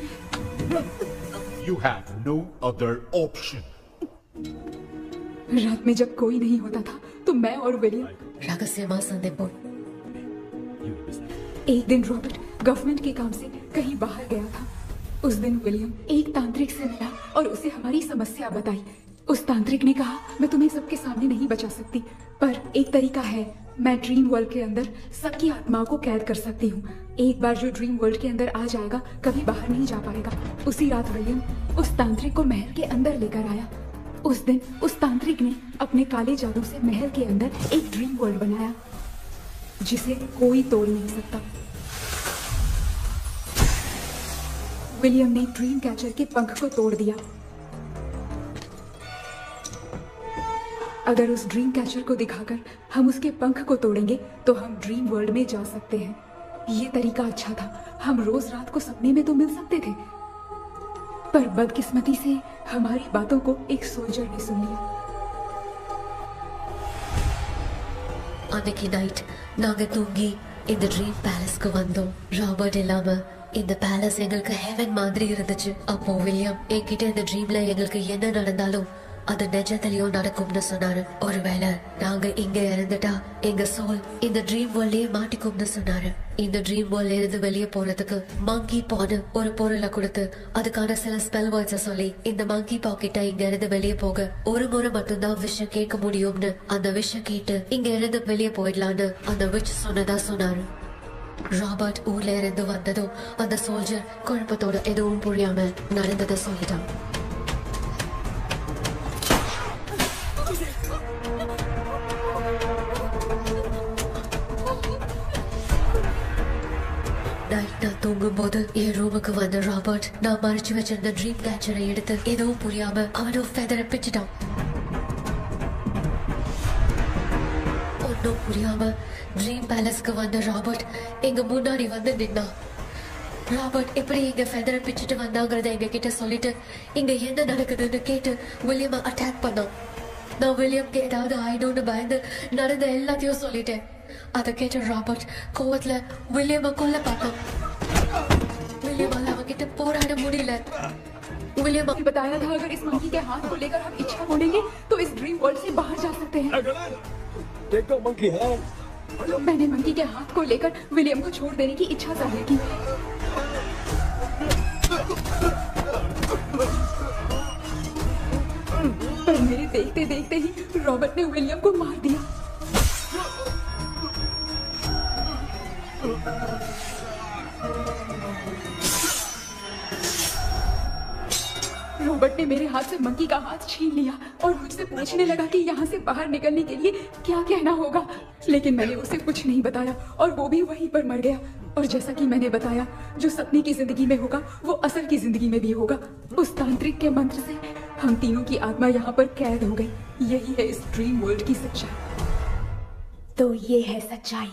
You have no other option. रात में जब कोई नहीं होता था तो मैं और विलियम एक दिन रॉबर्ट गवर्नमेंट के काम से कहीं बाहर गया था। उस दिन विलियम एक तांत्रिक से मिला और उसे हमारी समस्या बताई। उस तांत्रिक ने कहा, मैं तुम्हें सबके सामने नहीं बचा सकती, पर एक तरीका है। मैं ड्रीम वर्ल्ड के अंदर सबकी आत्माओं को कैद कर सकती हूँ। एक बार जो ड्रीम वर्ल्ड के अंदर आ जाएगा कभी बाहर नहीं जा पाएगा। उसी रात विलियम उस तांत्रिक को महल के अंदर लेकर आया। उस दिन उस तांत्रिक ने अपने काले जादू से महल के अंदर एक ड्रीम वर्ल्ड बनाया जिसे कोई तोड़ नहीं सकता। विलियम ने ड्रीम कैचर के पंख को तोड़ दिया। अगर उस ड्रीम कैचर को दिखाकर हम उसके पंख को तोड़ेंगे तो हम ड्रीम वर्ल्ड में जा सकते हैं। ये तरीका अच्छा था। हम रोज रात को सपने में तो मिल सकते थे, पर बदकिस्मती से हमारी बातों को एक सोल्जर ने सुन लिया। அன்னைக்கு நைட் நாங்க தூங்கி இந்த ட்ரீம் பேலஸ்க்கு வந்தோம். ராபர்ட் இல்லாம இந்த பேலஸ் எங்களுக்கு ஹெவன் மாதிரி இருந்துச்சு. அப்போ வில்லியம் என்கிட்ட இந்த ட்ரீம்ல எங்களுக்கு என்ன நடந்தாலும் அது நிஜத்திலயும் நடக்கும்னு சொன்னாரு. ஒருவேளை நாங்க இங்க இருந்துட்டா எங்க சோல் இந்த ட்ரீம் வேர்ல்ட்லயே மாட்டிக்கும்னு சொன்னாரு. இந்த ட்ரீம் வேர்ல்ட்ல இருந்து வெளியே போறதுக்கு மங்கி பான்னு ஒரு பொருளை கொடுத்து அதுக்கான சில ஸ்பெல் வேர்ட்ஸை சொல்லி இந்த மங்கி பாக்கெட்டை இங்க இருந்து வெளியே போக ஒரு முறை மட்டும்தான் விஷயம் கேட்க முடியும்னு அந்த விஷயம் கேட்டு இங்க இருந்து வெளியே போயிடலான்னு அந்த விச் சொன்னதா சொன்னாரு. ராபர்ட் ஊர்ல இருந்து வந்ததும் அந்த சோல்ஜர் குழப்பத்தோட எதுவும் புரியாம நடந்ததை சொல்லிட்டான். நைட் நான் தூங்கும் போது என் ரூமுக்கு வந்த ராபர்ட் நான் மறைச்சு வச்சிருந்த ட்ரீம் கேச்சரை எடுத்து எதுவும் புரியாம அவனும் ஃபெதரை பிச்சுட்டான். ஒன்னும் புரியாம ட்ரீம் பேலஸ்க்கு வந்த ராபர்ட் எங்க முன்னாடி வந்து நின்னான். ராபர்ட் எப்படி எங்க ஃபெதரை பிச்சுட்டு வந்தாங்கிறத எங்க கிட்ட சொல்லிட்டு இங்க என்ன நடக்குதுன்னு கேட்டு வில்லியமை அட்டாக் பண்ணான். நான் வில்லியம்க்கு ஏதாவது ஆயிடும்னு பயந்து நடந்த எல்லாத்தையும் சொல்லிட்டேன். அதை கேட்ட ராபர்ட் கோவத்துல வில்லியமை கொல்ல பார்த்தான். विलियम அவன்கிட்ட போராட முடியல. विलियम ने बताया था अगर इस मंकी के हाथ को लेकर हम इच्छा बोलेंगे तो इस ड्रीम वर्ल्ड से बाहर जा सकते हैं। मैंने मंकी के हाथ को लेकर विलियम को छोड़ देने की इच्छा जाहिर की। पर मेरे देखते देखते ही रॉबर्ट ने विलियम को मार दिया। रॉबर्ट ने मेरे हाथ से मंकी का हाथ छीन लिया और मुझसे पूछने लगा कि यहाँ से बाहर निकलने के लिए क्या कहना होगा, लेकिन मैंने उसे कुछ नहीं बताया और वो भी वहीं पर मर गया। और जैसा कि मैंने बताया, जो सपने की जिंदगी में होगा वो असल की जिंदगी में भी होगा। उस तांत्रिक के मंत्र से हम तीनों की आत्मा यहाँ पर कैद हो गई। यही है इस ड्रीम वर्ल्ड की सच्चाई। तो ये है सच्चाई।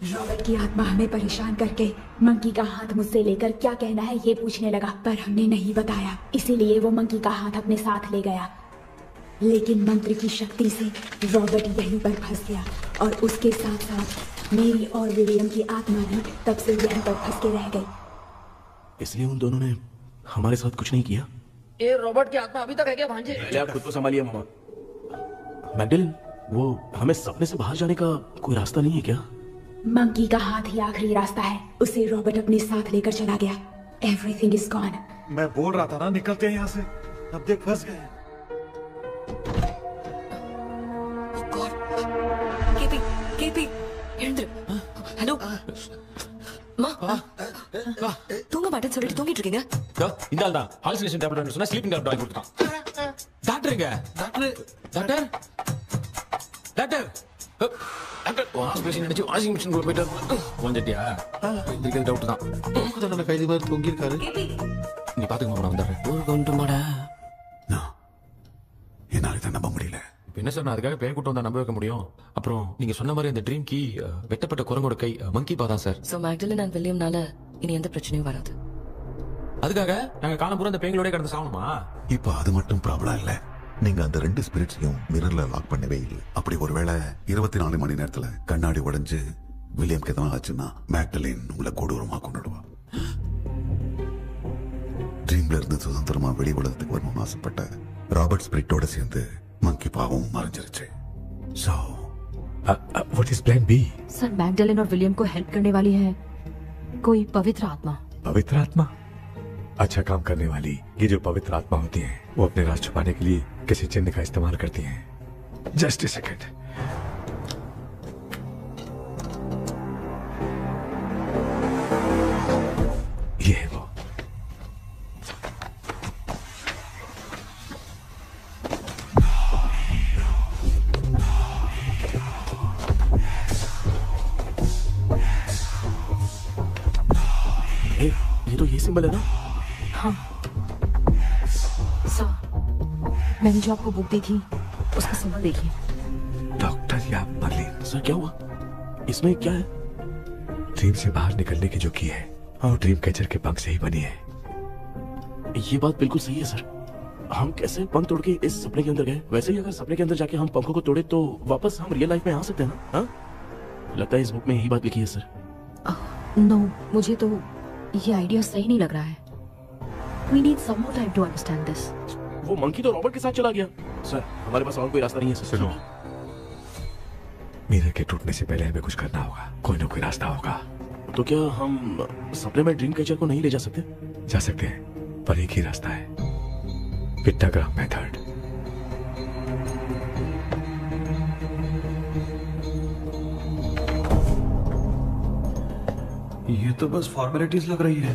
रॉबर्ट की आत्मा हमें परेशान करके मंकी का हाथ मुझसे लेकर क्या कहना है ये पूछने लगा, पर हमने नहीं बताया, इसीलिए वो मंकी का हाथ अपने साथ ले गया। लेकिन मंत्र की शक्ति से रॉबर्ट यहीं पर फंस गया और उसके साथ साथ मेरी और विलियम की आत्मा भी तब से यहीं पर फंस के रह गई। इसलिए उन दोनों ने हमारे साथ कुछ नहीं किया। ये रॉबर्ट की आत्मा अभी तक है क्या भांजे? पहले आप खुद को संभालिए मामा। मैगडेलिन, वो हमें सपने से बाहर जाने का कोई रास्ता नहीं है क्या? मंकी का हाथ ही आखिरी रास्ता है। उसे रॉबर्ट अपने साथ लेकर चला गया। Everything is gone. मैं बोल रहा था ना, निकलते हैं यहाँ से। अब देख फंस गए। केपी, हेलो, தூங்க மாட்டேன்னு சொல்லிட்டு தூங்கிட்டு இருக்கீங்க. இந்த ஆள் தான் ஹாலுசினேஷன் டேப்லெட் சொன்னா ஸ்லீப்பிங் டேப்லெட் வாங்கி கொடுத்தான். டாக்டருங்க doctor doctor doctor washing machine நினைச்சு வாஷிங் மிஷின் போயிட்டு வந்துட்டியா? இதுக்கு டவுட் தான். தூக்கத்தான கைதி மாதிரி தொங்கி இருக்காரு. நீ பாத்துக்கமா நான் வந்துடுறேன். ஊருக்கு வந்துட்டு மாடா. என்னால இதை நம்ப முடியல. என்ன சார், நான் அதுக்காக பேய் கூட்டம் தான் நம்ப வைக்க முடியும்? அப்புறம் நீங்க சொன்ன மாதிரி அந்த ட்ரீம் கீ வெட்டப்பட்ட குரங்கோட கை மங்கி பா தான் சார். சோ மேக்டலின் அண்ட் வில்லியம்னால இனி எந்த பிரச்சனையும் வராது. அதுக்காக நாங்க காலம்பூரா அந்த பேய்களோட கடந்து சாகணுமா? இப்போ அது மட்டும் ப்ராப்ளம் இல்ல. நீங்க அந்த 2 ஸ்பிரிட்ஸையும் மிரர்ல லாக் பண்ணவே இல்லை. அப்படி ஒருவேளை 24 மணி நேரத்துல கண்ணாடி உடைஞ்சு வில்லியம்க்கு எதாவது ஆச்சுன்னா மேக்டலின் உங்களை கொடூரமா கொண்டுடுவா. ட்ரீம்ல இருந்து சுதந்திரமா வெளி உலகத்துக்கு வரணும்னு ஆசைப்பட்ட ராபர்ட் ஸ்பிரிட்டோட சேர்ந்து மங்கி பாவும் மறைஞ்சிருச்சு. So, what is plan B? Sir Magdalene और विलियम को हेल्प करने वाली है कोई पवित्र आत्मा. पवित्र आत्मा? अच्छा काम करने वाली ये जो पवित्र आत्मा होती हैं, वो अपने राज छुपाने के लिए किसी चिन्ह का इस्तेमाल करती हैं. Just a second. ये है वो. ये तो ये सिंबल है ना? हाँ सर, मैंने जो आपको बुक दी थी उसका सिंबल देखिए. डॉक्टर या मर्लिन. सर क्या हुआ? इसमें क्या है? ड्रीम से बाहर निकलने की जो की है और ड्रीम कैचर के पंख से ही बनी है. ये बात बिल्कुल सही है सर. हम कैसे पंख तोड़ के इस सपने के अंदर गए? वैसे ही अगर सपने के अंदर जाके हम पंखों को तोड़े तो वापस हम रियल लाइफ में आ सकते हैं ना? हाँ? लगता है इस बुक में यही बात लिखी है सर. नो, मुझे तो ये आइडिया सही नहीं लग रहा है. We need some more time to understand this. वो मंकी तो रॉबर्ट के साथ चला गया. सर हमारे पास और कोई रास्ता नहीं है सर. सुनो, मिरर के टूटने से पहले हमें कुछ करना होगा. कोई ना कोई रास्ता होगा. तो क्या हम सपने में ड्रीम कैचर को नहीं ले जा सकते? जा सकते हैं, पर एक ही रास्ता है. पिट्टाग्राम मेथड. ये तो बस फॉर्मेलिटीज लग रही है.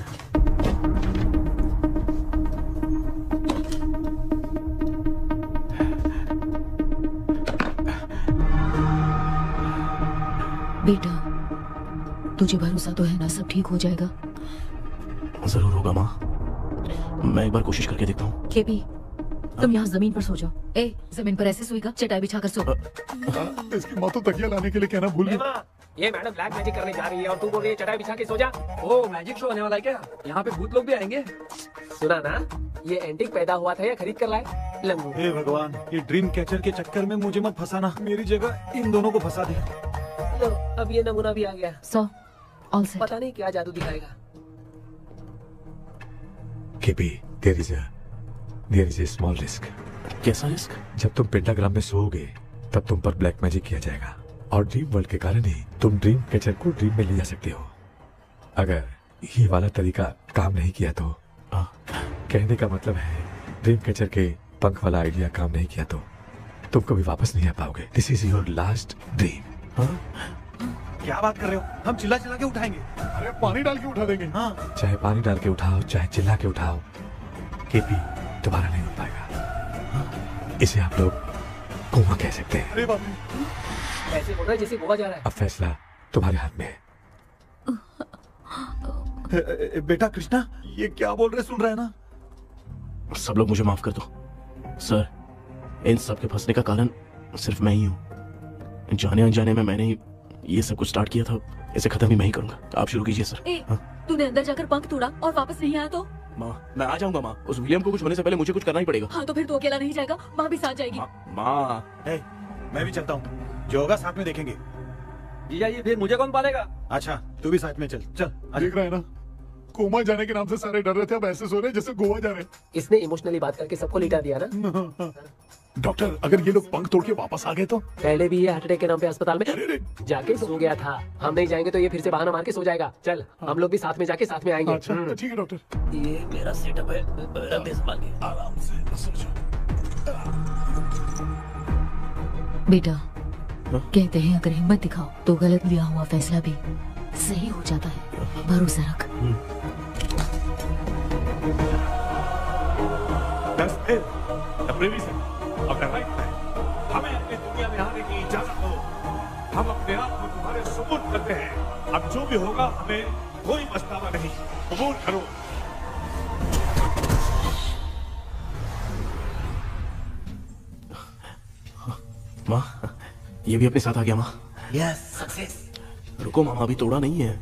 बेटा, तुझे भरोसा तो है ना सब ठीक हो जाएगा? जरूर होगा माँ. मैं एक बार कोशिश करके देखता हूँ. केपी, तुम यहाँ जमीन पर सो जाओ. ए, जमीन पर ऐसे सोएगा, चटाई बिछाकर सो. इसकी माँ तो तकिया लाने के लिए कहना भूल गई. ये मैडम ब्लैक मैजिक करने जा रही है और तू बोल रही है चटाई बिछा के सो जा. ओ मैजिक शो होने वाला है क्या? यहाँ पे भूत लोग भी आएंगे. सुना ना, ये एंटीक पैदा हुआ था या खरीद कर लाए? लंगू. हे भगवान, ये ड्रीम कैचर के चक्कर में मुझे मत फंसाना. मेरी जगह इन दोनों को फंसा दे. लो, अब ये नमूना भी आ गया. सो, ऑल सेट. पता नहीं क्या जादू दिखाएगा. KP, there is a small risk. कैसा रिस्क? जब तुम पेंटाग्राम में सोओगे तब तुम पर ब्लैक मैजिक किया जाएगा और ड्रीम वर्ल्ड के कारण ही तुम ड्रीम कैचर को ड्रीम में ले जा सकते हो. अगर ये वाला तरीका काम नहीं किया तो कहने का मतलब है ड्रीम कैचर के पंख वाला आइडिया काम नहीं किया तो तुम कभी वापस नहीं आ पाओगे. This is your last dream. क्या बात कर रहे हो? हम चिल्ला चिल्ला के उठाएंगे. अरे पानी डाल के उठा देंगे. हाँ. चाहे पानी डाल के उठाओ, चाहे चिल्ला के उठाओ, केपी दोबारा नहीं उठ पाएगा. इसे आप लोग कोमा कह सकते हैं. अरे बाप रे. ऐसे बोल रहा है जैसे गोवा जा रहा है. अब फैसला तुम्हारे हाथ में है. बेटा कृष्णा, ये क्या बोल रहे सुन रहे हैं ना? सब लोग मुझे माफ कर दो सर. इन सब के फंसने का कारण सिर्फ मैं ही हूँ. जाने अनजाने में मैंने ही ये सब कुछ स्टार्ट किया था. इसे खत्म ही मैं ही करूंगा. आप शुरू कीजिए सर. तूने अंदर जाकर पंख तोड़ा और वापस नहीं आया तो? माँ, मैं आ जाऊंगा माँ. उस विलियम को कुछ होने से पहले मुझे कुछ करना ही पड़ेगा. हाँ तो फिर तू अकेला नहीं जाएगा, माँ भी साथ जाएगी. माँ, मैं भी चलता हूँ. जो होगा साथ में देखेंगे. जीजा जी, फिर मुझे कौन पालेगा? अच्छा, तू भी साथ में चल. चल देख रहा है ना, कोमा जाने के नाम से सारे डर रहे थे, अब ऐसे सो रहे जैसे गोवा जा रहे. इसने इमोशनली बात करके सबको लिटा दिया ना. डॉक्टर, अगर ये लोग पंख तोड़ के वापस आ गए तो? पहले भी ये हार्ट अटैक के नाम पे अस्पताल में जाके सो गया था. हम नहीं जाएंगे तो ये फिर से बहाना मार के सो जाएगा. चल, हम लोग भी साथ में जाके साथ में आएंगे. अच्छा, ठीक है डॉक्टर. ये मेरा सेटअप है. संभाल के आराम से सो जा. बेटा, कहते हैं अगर हिम्मत दिखाओ तो गलत लिया हुआ फैसला भी सही हो जाता है, भरोसा रख। हमें अपनी दुनिया में आने की इजाजत दो। हम अपने आप को तुम्हारे सुपुर्द करते हैं। अब जो भी होगा हमें कोई पछतावा नहीं। कबूल करो। माँ, ये भी अपने साथ आ गया माँ। Yes, success. रुको मामा, अभी तोड़ा नहीं है।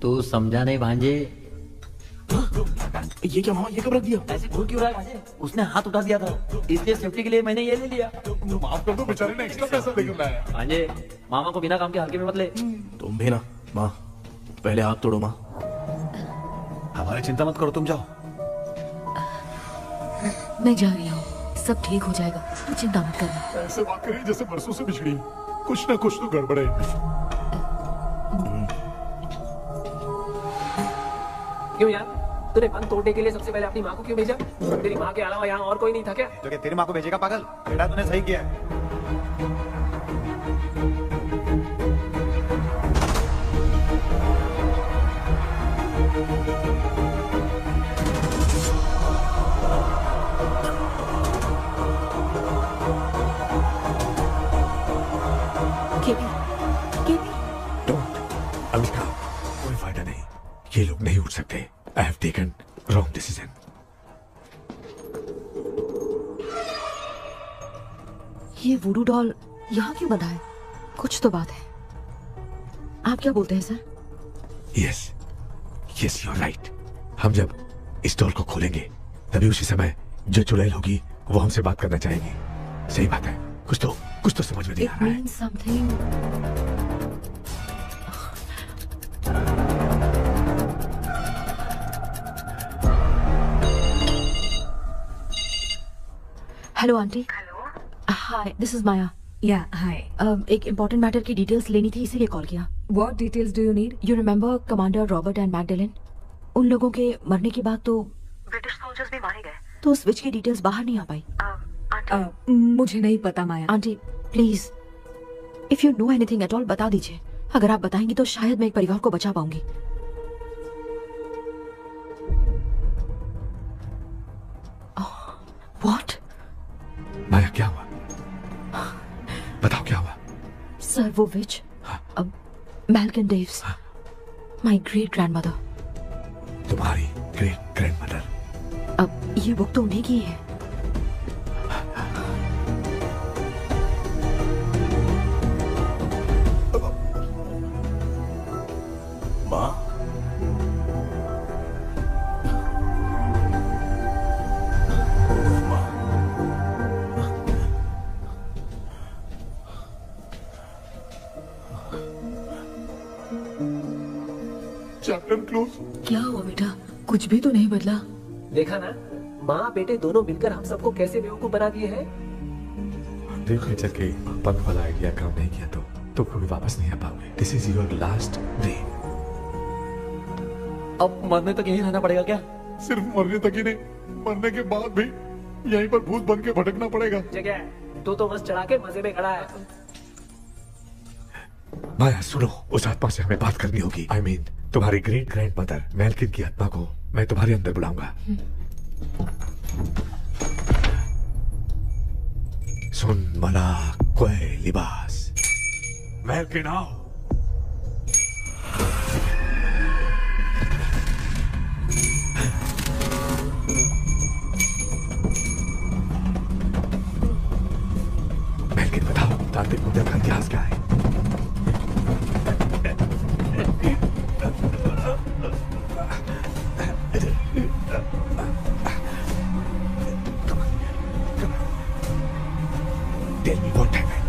तू समझा नहीं भांजे। ये क्या मामा, ये कब रख दिया? ऐसे घूर क्यों रहा है भांजे? उसने हाथ उठा दिया था, इसलिए सेफ्टी के लिए मैंने ये ले लिया। माफ कर दो, बेचारे ने एक्स्ट्रा पैसा देकर लाया। भांजे, मामा को बिना काम के हल्के में मत ले। तुम भी ना माँ, पहले आप तोड़ो माँ। हमारी चिंता मत करो, तुम जाओ। मैं जा रही हूँ, सब ठीक हो जाएगा, तू चिंता मत करना। ऐसे बात करिए जैसे बरसों से बिछड़ी। कुछ ना कुछ तो गड़बड़ है। क्यों यार, तूने बंद तोड़ने के लिए सबसे पहले अपनी माँ को क्यों भेजा? तेरी माँ के अलावा यहाँ और कोई नहीं था क्या? तो क्या तेरी माँ को भेजेगा पागल? बेटा तूने सही किया है। अमिका, कोई फायदा नहीं। ये लोग नहीं उठ सकते। I have taken wrong decision. ये वुडू डॉल यहाँ क्यों बंधा है? कुछ तो बात है। आप क्या बोलते हैं sir? Yes, yes, you're right. हम जब इस डॉल को खोलेंगे तभी उसी समय जो चुड़ैल होगी वो हमसे बात करना चाहेगी। सही बात है। कुछ तो समझ में नहीं आ रहा है। It means something. Hello aunty. Hello, hi, this is Maya. Yeah hi. एक इम्पोर्टेंट मैटर की डिटेल्स लेनी थी, इसीलिए कॉल किया। What details do you need? You remember commander Robert and Magdalene? उन लोगों के मरने के बाद तो ब्रिटिश सोल्जर्स भी मारे गए, तो स्विच की डिटेल्स बाहर नहीं आ पाई। मुझे नहीं पता Maya. Aunty please, if you know anything at all बता दीजिए। अगर आप बताएंगी तो शायद मैं एक परिवार को बचा पाऊंगी। व्हाट? माया, क्या हुआ? बताओ क्या हुआ? सर वो विच, अब मैल्कन डेव्स, माय ग्रेट ग्रैंडमदर। तुम्हारी ग्रेट ग्रैंडमदर? अब ये बुक तो उन्हीं की है। माँ, चैप्टर क्लोज। क्या हुआ बेटा? कुछ भी तो नहीं बदला। देखा ना, माँ बेटे दोनों मिलकर हम सबको कैसे बेवकूफ बना दिए हैं। ड्रीम कैचर के पंख वाला आइडिया काम नहीं किया तो कभी वापस नहीं आ पाओगे। This is your last dream. अब मरने तक यहीं रहना पड़ेगा क्या? सिर्फ मरने तक ही नहीं, मरने के बाद भी यहीं पर भूत बन के भटकना पड़ेगा। जगह तू तो बस चढ़ा के मजे में खड़ा है। माया सुनो, उस आत्मा से हमें बात करनी होगी। I mean, तुम्हारी ग्रेट ग्रैंड मदर मैल्किन की आत्मा को मैं तुम्हारे अंदर बुलाऊंगा। सुन मला कोई लिबास, मैल्किन आओ। मैल्किन बताओ, तांत्रिक मुद्रा का इतिहास क्या है? Tell me what happened.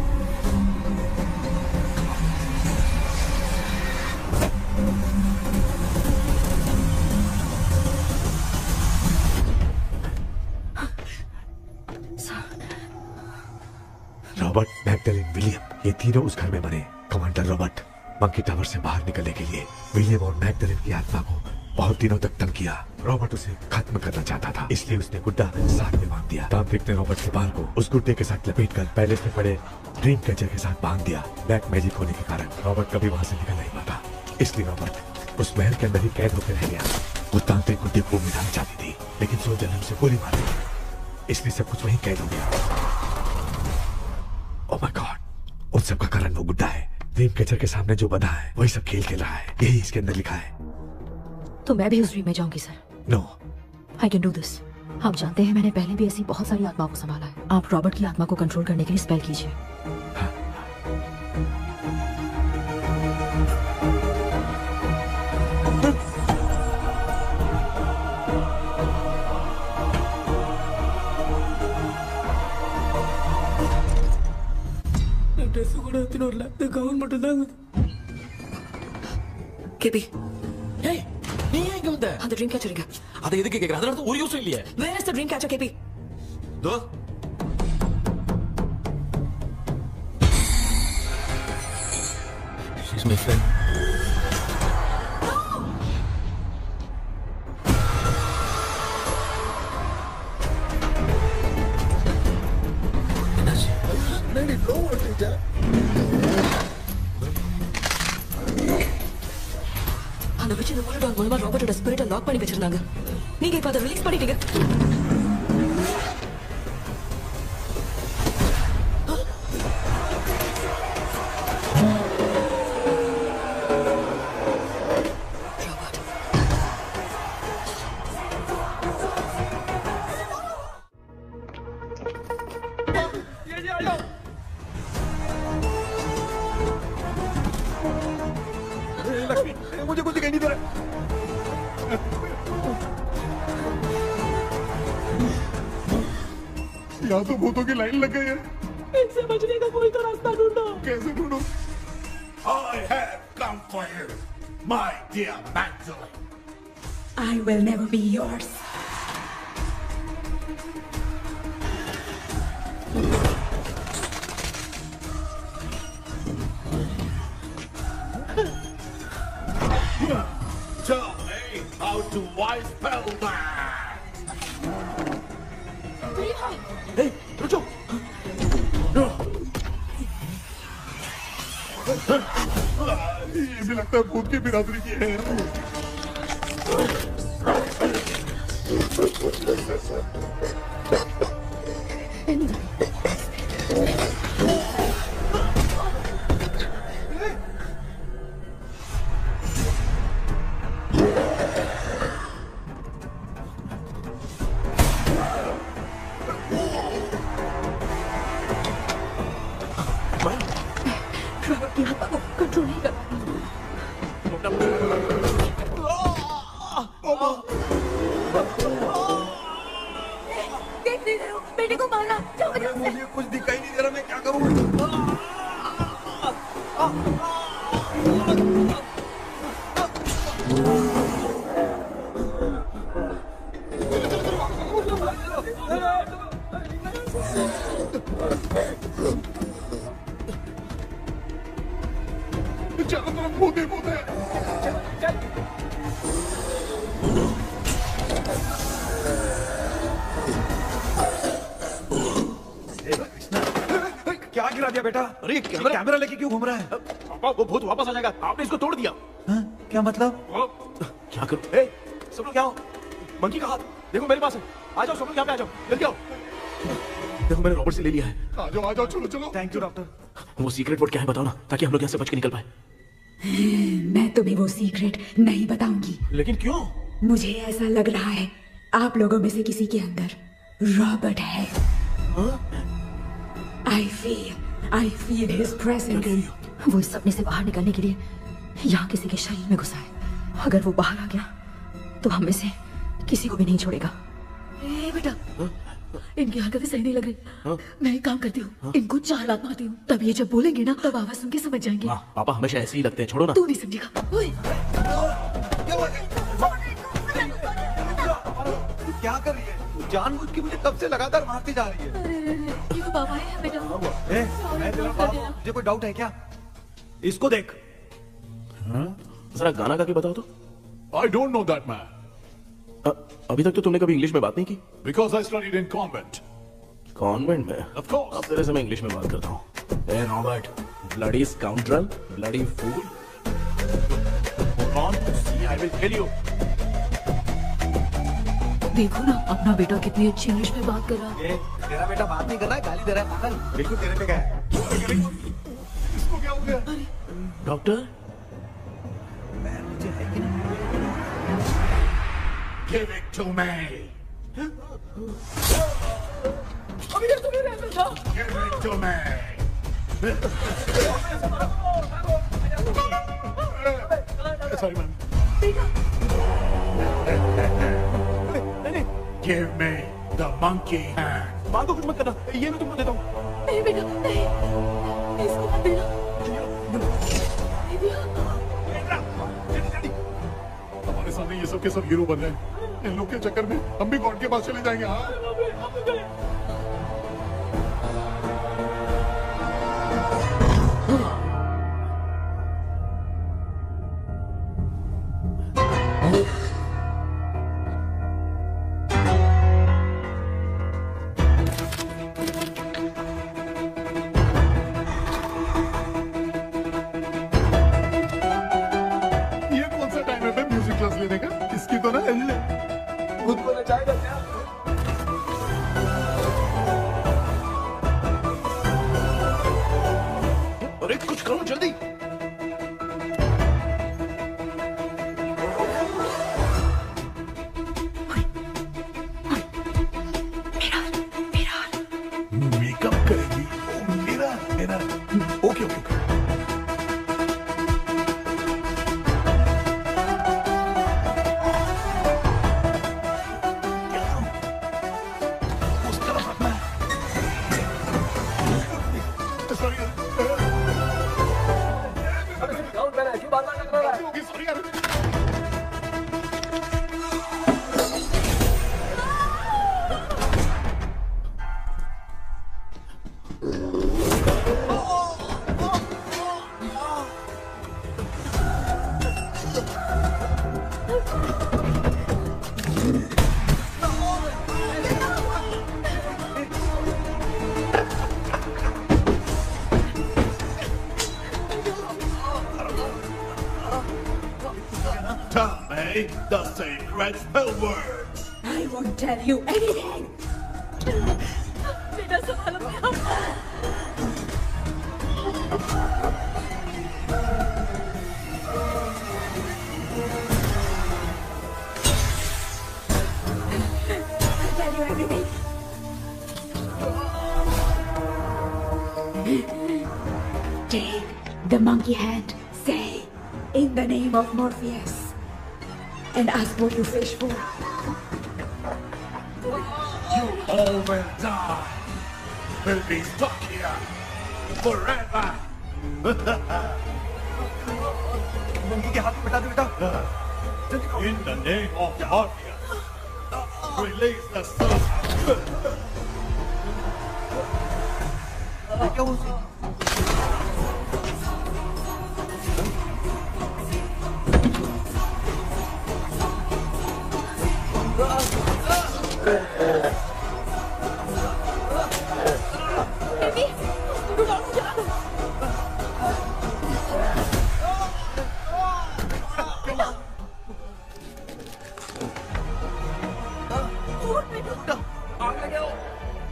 Robert, Magdalene, William, ये तीनों उस घर में मरे। कमांडर रॉबर्ट मंकी टावर से बाहर निकलने के लिए विलियम और मैगडेलिन की आत्मा को बहुत दिनों तक तंग किया। रॉबर्ट उसे खत्म करना चाहता था, इसलिए उसने गुड्डा साथ में बांध दिया। तांत्रिक ने रॉबर्ट के बाल को उस गुड्डे के साथ लपेटकर पैलेस में पड़े ड्रीम कैचर के साथ बांध दिया। ब्लैक मैजिक होने के कारण रॉबर्ट कभी वहां से निकल नहीं पाता। इसलिए रॉबर्ट उस महल के अंदर ही कैद होकर रह गया। वो तांत्रिक गुड्डे को मिटाना चाहती थी, लेकिन सोल्जर ने उसे गोली मार दी, इसलिए सब कुछ वहीं कैद हो गया। ओह माय गॉड, उन सब का कारण वो गुड्डा है। ड्रीम कैचर के सामने जो बंधा है वही सब खेल खेल रहा है, यही इसके अंदर लिखा है। तो मैं भी उस ड्रीम में जाऊंगी sir. No, I can do this. आप जानते हैं मैंने पहले भी ऐसी बहुत सारी आत्माओं को संभाला है। आप रॉबर्ट की आत्मा को कंट्रोल करने के लिए स्पेल कीजिए। கேபி ஏய் நீ எங்க வந்த அந்த ட்ரீம் கேச்சர் எங்க அதை எதுக்கு கேக்குற அதனால ஒரு யூஸ் இல்லையே where is the dream catcher கேபி தோ she's my friend नहीं लो टीचर அந்த வச்சு இந்த மூலடான் மூலமா ராபர்ட்டோட ஸ்பிரிட்டை லாக் பண்ணி வச்சிருந்தாங்க. நீங்க இப்ப அதை ரிலீஸ் பண்ணிட்டீங்க. मुझे कुछ दिखाई नहीं दे रहा। यहाँ तो भूतों की लाइन लग गई है। इनसे बचने का कोई तो रास्ता ढूंढो। कैसे ढूंढो? I have come for you, my dear Magdalene. I will never be yours. Tell me how to wise spell that. Hey, रुको। ये भी लगता है भूत की बिरादरी की है। कंट्रोल नहीं कर देख नहीं रहे हो बेटे को मारना। मुझे कुछ दिखाई नहीं दे रहा, मैं क्या करूं? चारों तरफ भूत ही भूत है। क्या गिरा दिया बेटा? अरे कैमरा लेके क्यों घूम रहा है? पापा वो भूत वापस आ जाएगा, आपने इसको तोड़ दिया। क्या मतलब? क्या करूं? ए, सब लोग यहाँ आओ। मंकी का हाथ देखो मेरे पास है। आ जाओ सब लोग यहाँ पे आ जाओ, जल्दी आओ। देखो मैंने रॉबर्ट से ले लिया है। आ जाओ चलो चलो। Thank you doctor. वो सीक्रेट वर्ड क्या है बताओ ना, ताकि हम लोग यहाँ से बच के निकल पाए। मैं तुम्हें वो सीक्रेट नहीं बताऊंगी। लेकिन क्यों? मुझे ऐसा लग रहा है आप लोगों में से किसी के अंदर रॉबर्ट है। I feel his presence. वो इस सपने से बाहर निकलने के लिए यहाँ किसी के शरीर में घुसा है। अगर वो बाहर आ गया तो हम में से किसी को भी नहीं छोड़ेगा। ए बेटा, इनकी हरकतें सही नहीं लग रही। मैं एक काम करती हूँ, इनको 4 लात मारती हूँ, तब ये जब बोलेंगे ना तब आवाज सुन के समझ जाएंगे। पापा हमेशा ऐसे ही लगते हैं, छोड़ो ना। तू नहीं समझेगा। ओए, क्या कर रही है? जानबूझ के मुझे कब से लगातार मारती जा रही है। ये तो पापा है बेटा। मैं तेरा बाप हूं, तुझे कोई डाउट है क्या? इसको देख। जरा गाना गा के बताओ तो। I don't know that man. अभी तक तो तुमने कभी इंग्लिश में बात नहीं की। Because I studied in convent. Convent में? Of course. अब तेरे से मैं इंग्लिश में बात करता हूँ। ए Robert, bloody scoundrel, bloody fool. want to see, I will kill you. देखो ना अपना बेटा कितनी अच्छी इंग्लिश में बात कर रहा है। तेरा बेटा बात नहीं कर रहा है, गाली दे रहा है पागल। बिल्कुल तेरे पे क्या है? इसको क्या हो गया? Doctor Give it to me. अभी ये तुम्हें रहना था। Give it to me. Sorry, man. Give me the monkey hand. मांगो कुछ मत करना, ये मैं तुमको देता हूँ। नहीं बेटा नहीं, इसको मत देना। हमारे सामने ये सब के सब हीरो बन रहे हैं। इन लोग के चक्कर में हम भी गॉड के पास चले जाएंगे। हाँ इसकी तो ना खुद को नचाएगा क्या? अरे कुछ करो जल्दी। मेकअप करेगी मेरा मेरा okay okay The sacred spell words. I won't tell you anything. बेटा संभालो बेटा। I'll tell you everything. Take the monkey hand. Say, in the name of Morpheus. And ask what you wish for. You all will die. Will be stuck here forever. Monkey के हाथ में बैठा दे बेटा। In the name of Morpheus, release the sun. क्या हुआ?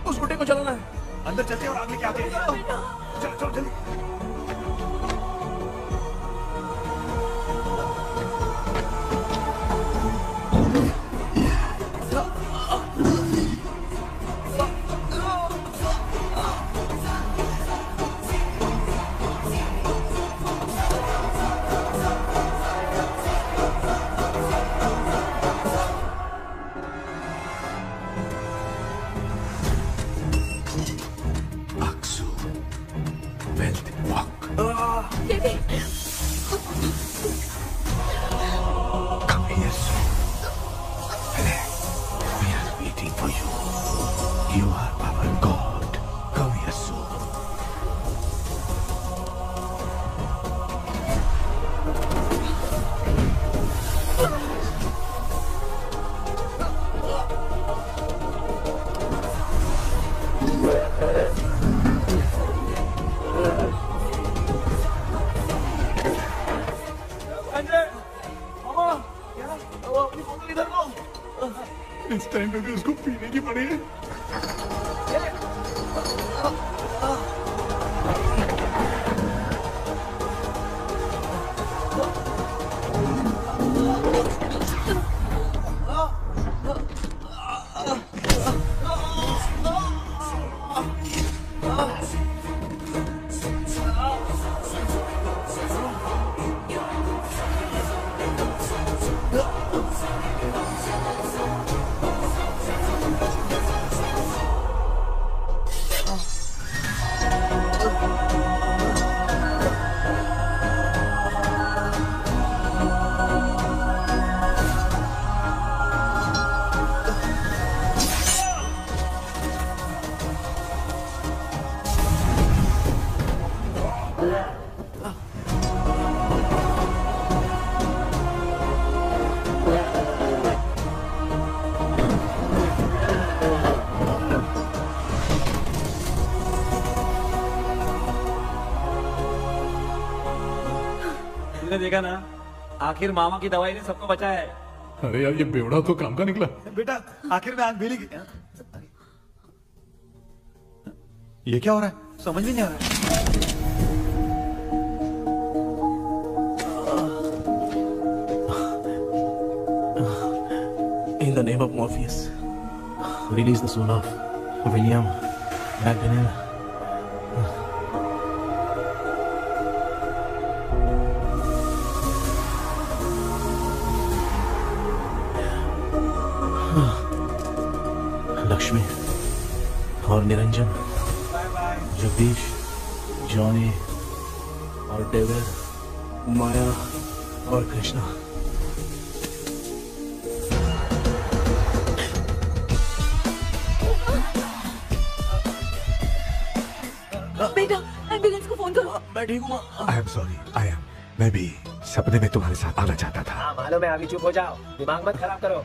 उस गुड्डे को चलाना है। अंदर चलते और आग लेके आते हैं। चलो चलो जल्दी। Wealth इधर लो। इस टाइम पे भी उसको पीने की पड़ी है। तुमने देखा ना, आखिर मामा की दवाई ने सबको बचाया है। अरे यार ये बेवड़ा तो काम का निकला। बेटा आखिर में आंख मिली। ये क्या हो रहा है? समझ में नहीं आ रहा है। In the name of Morpheus, release the soul of William Magdalene. Lakshmi और निरंजन, जगदीश, जॉनी और डेविड, माया और कृष्णा। बेटा एम्बुलेंस को फोन करो। मैं ठीक हूँ। I am sorry, I am. मैं भी सपने में तुम्हारे साथ आना चाहता था। हाँ मालूम है, अभी चुप हो जाओ, दिमाग मत खराब करो।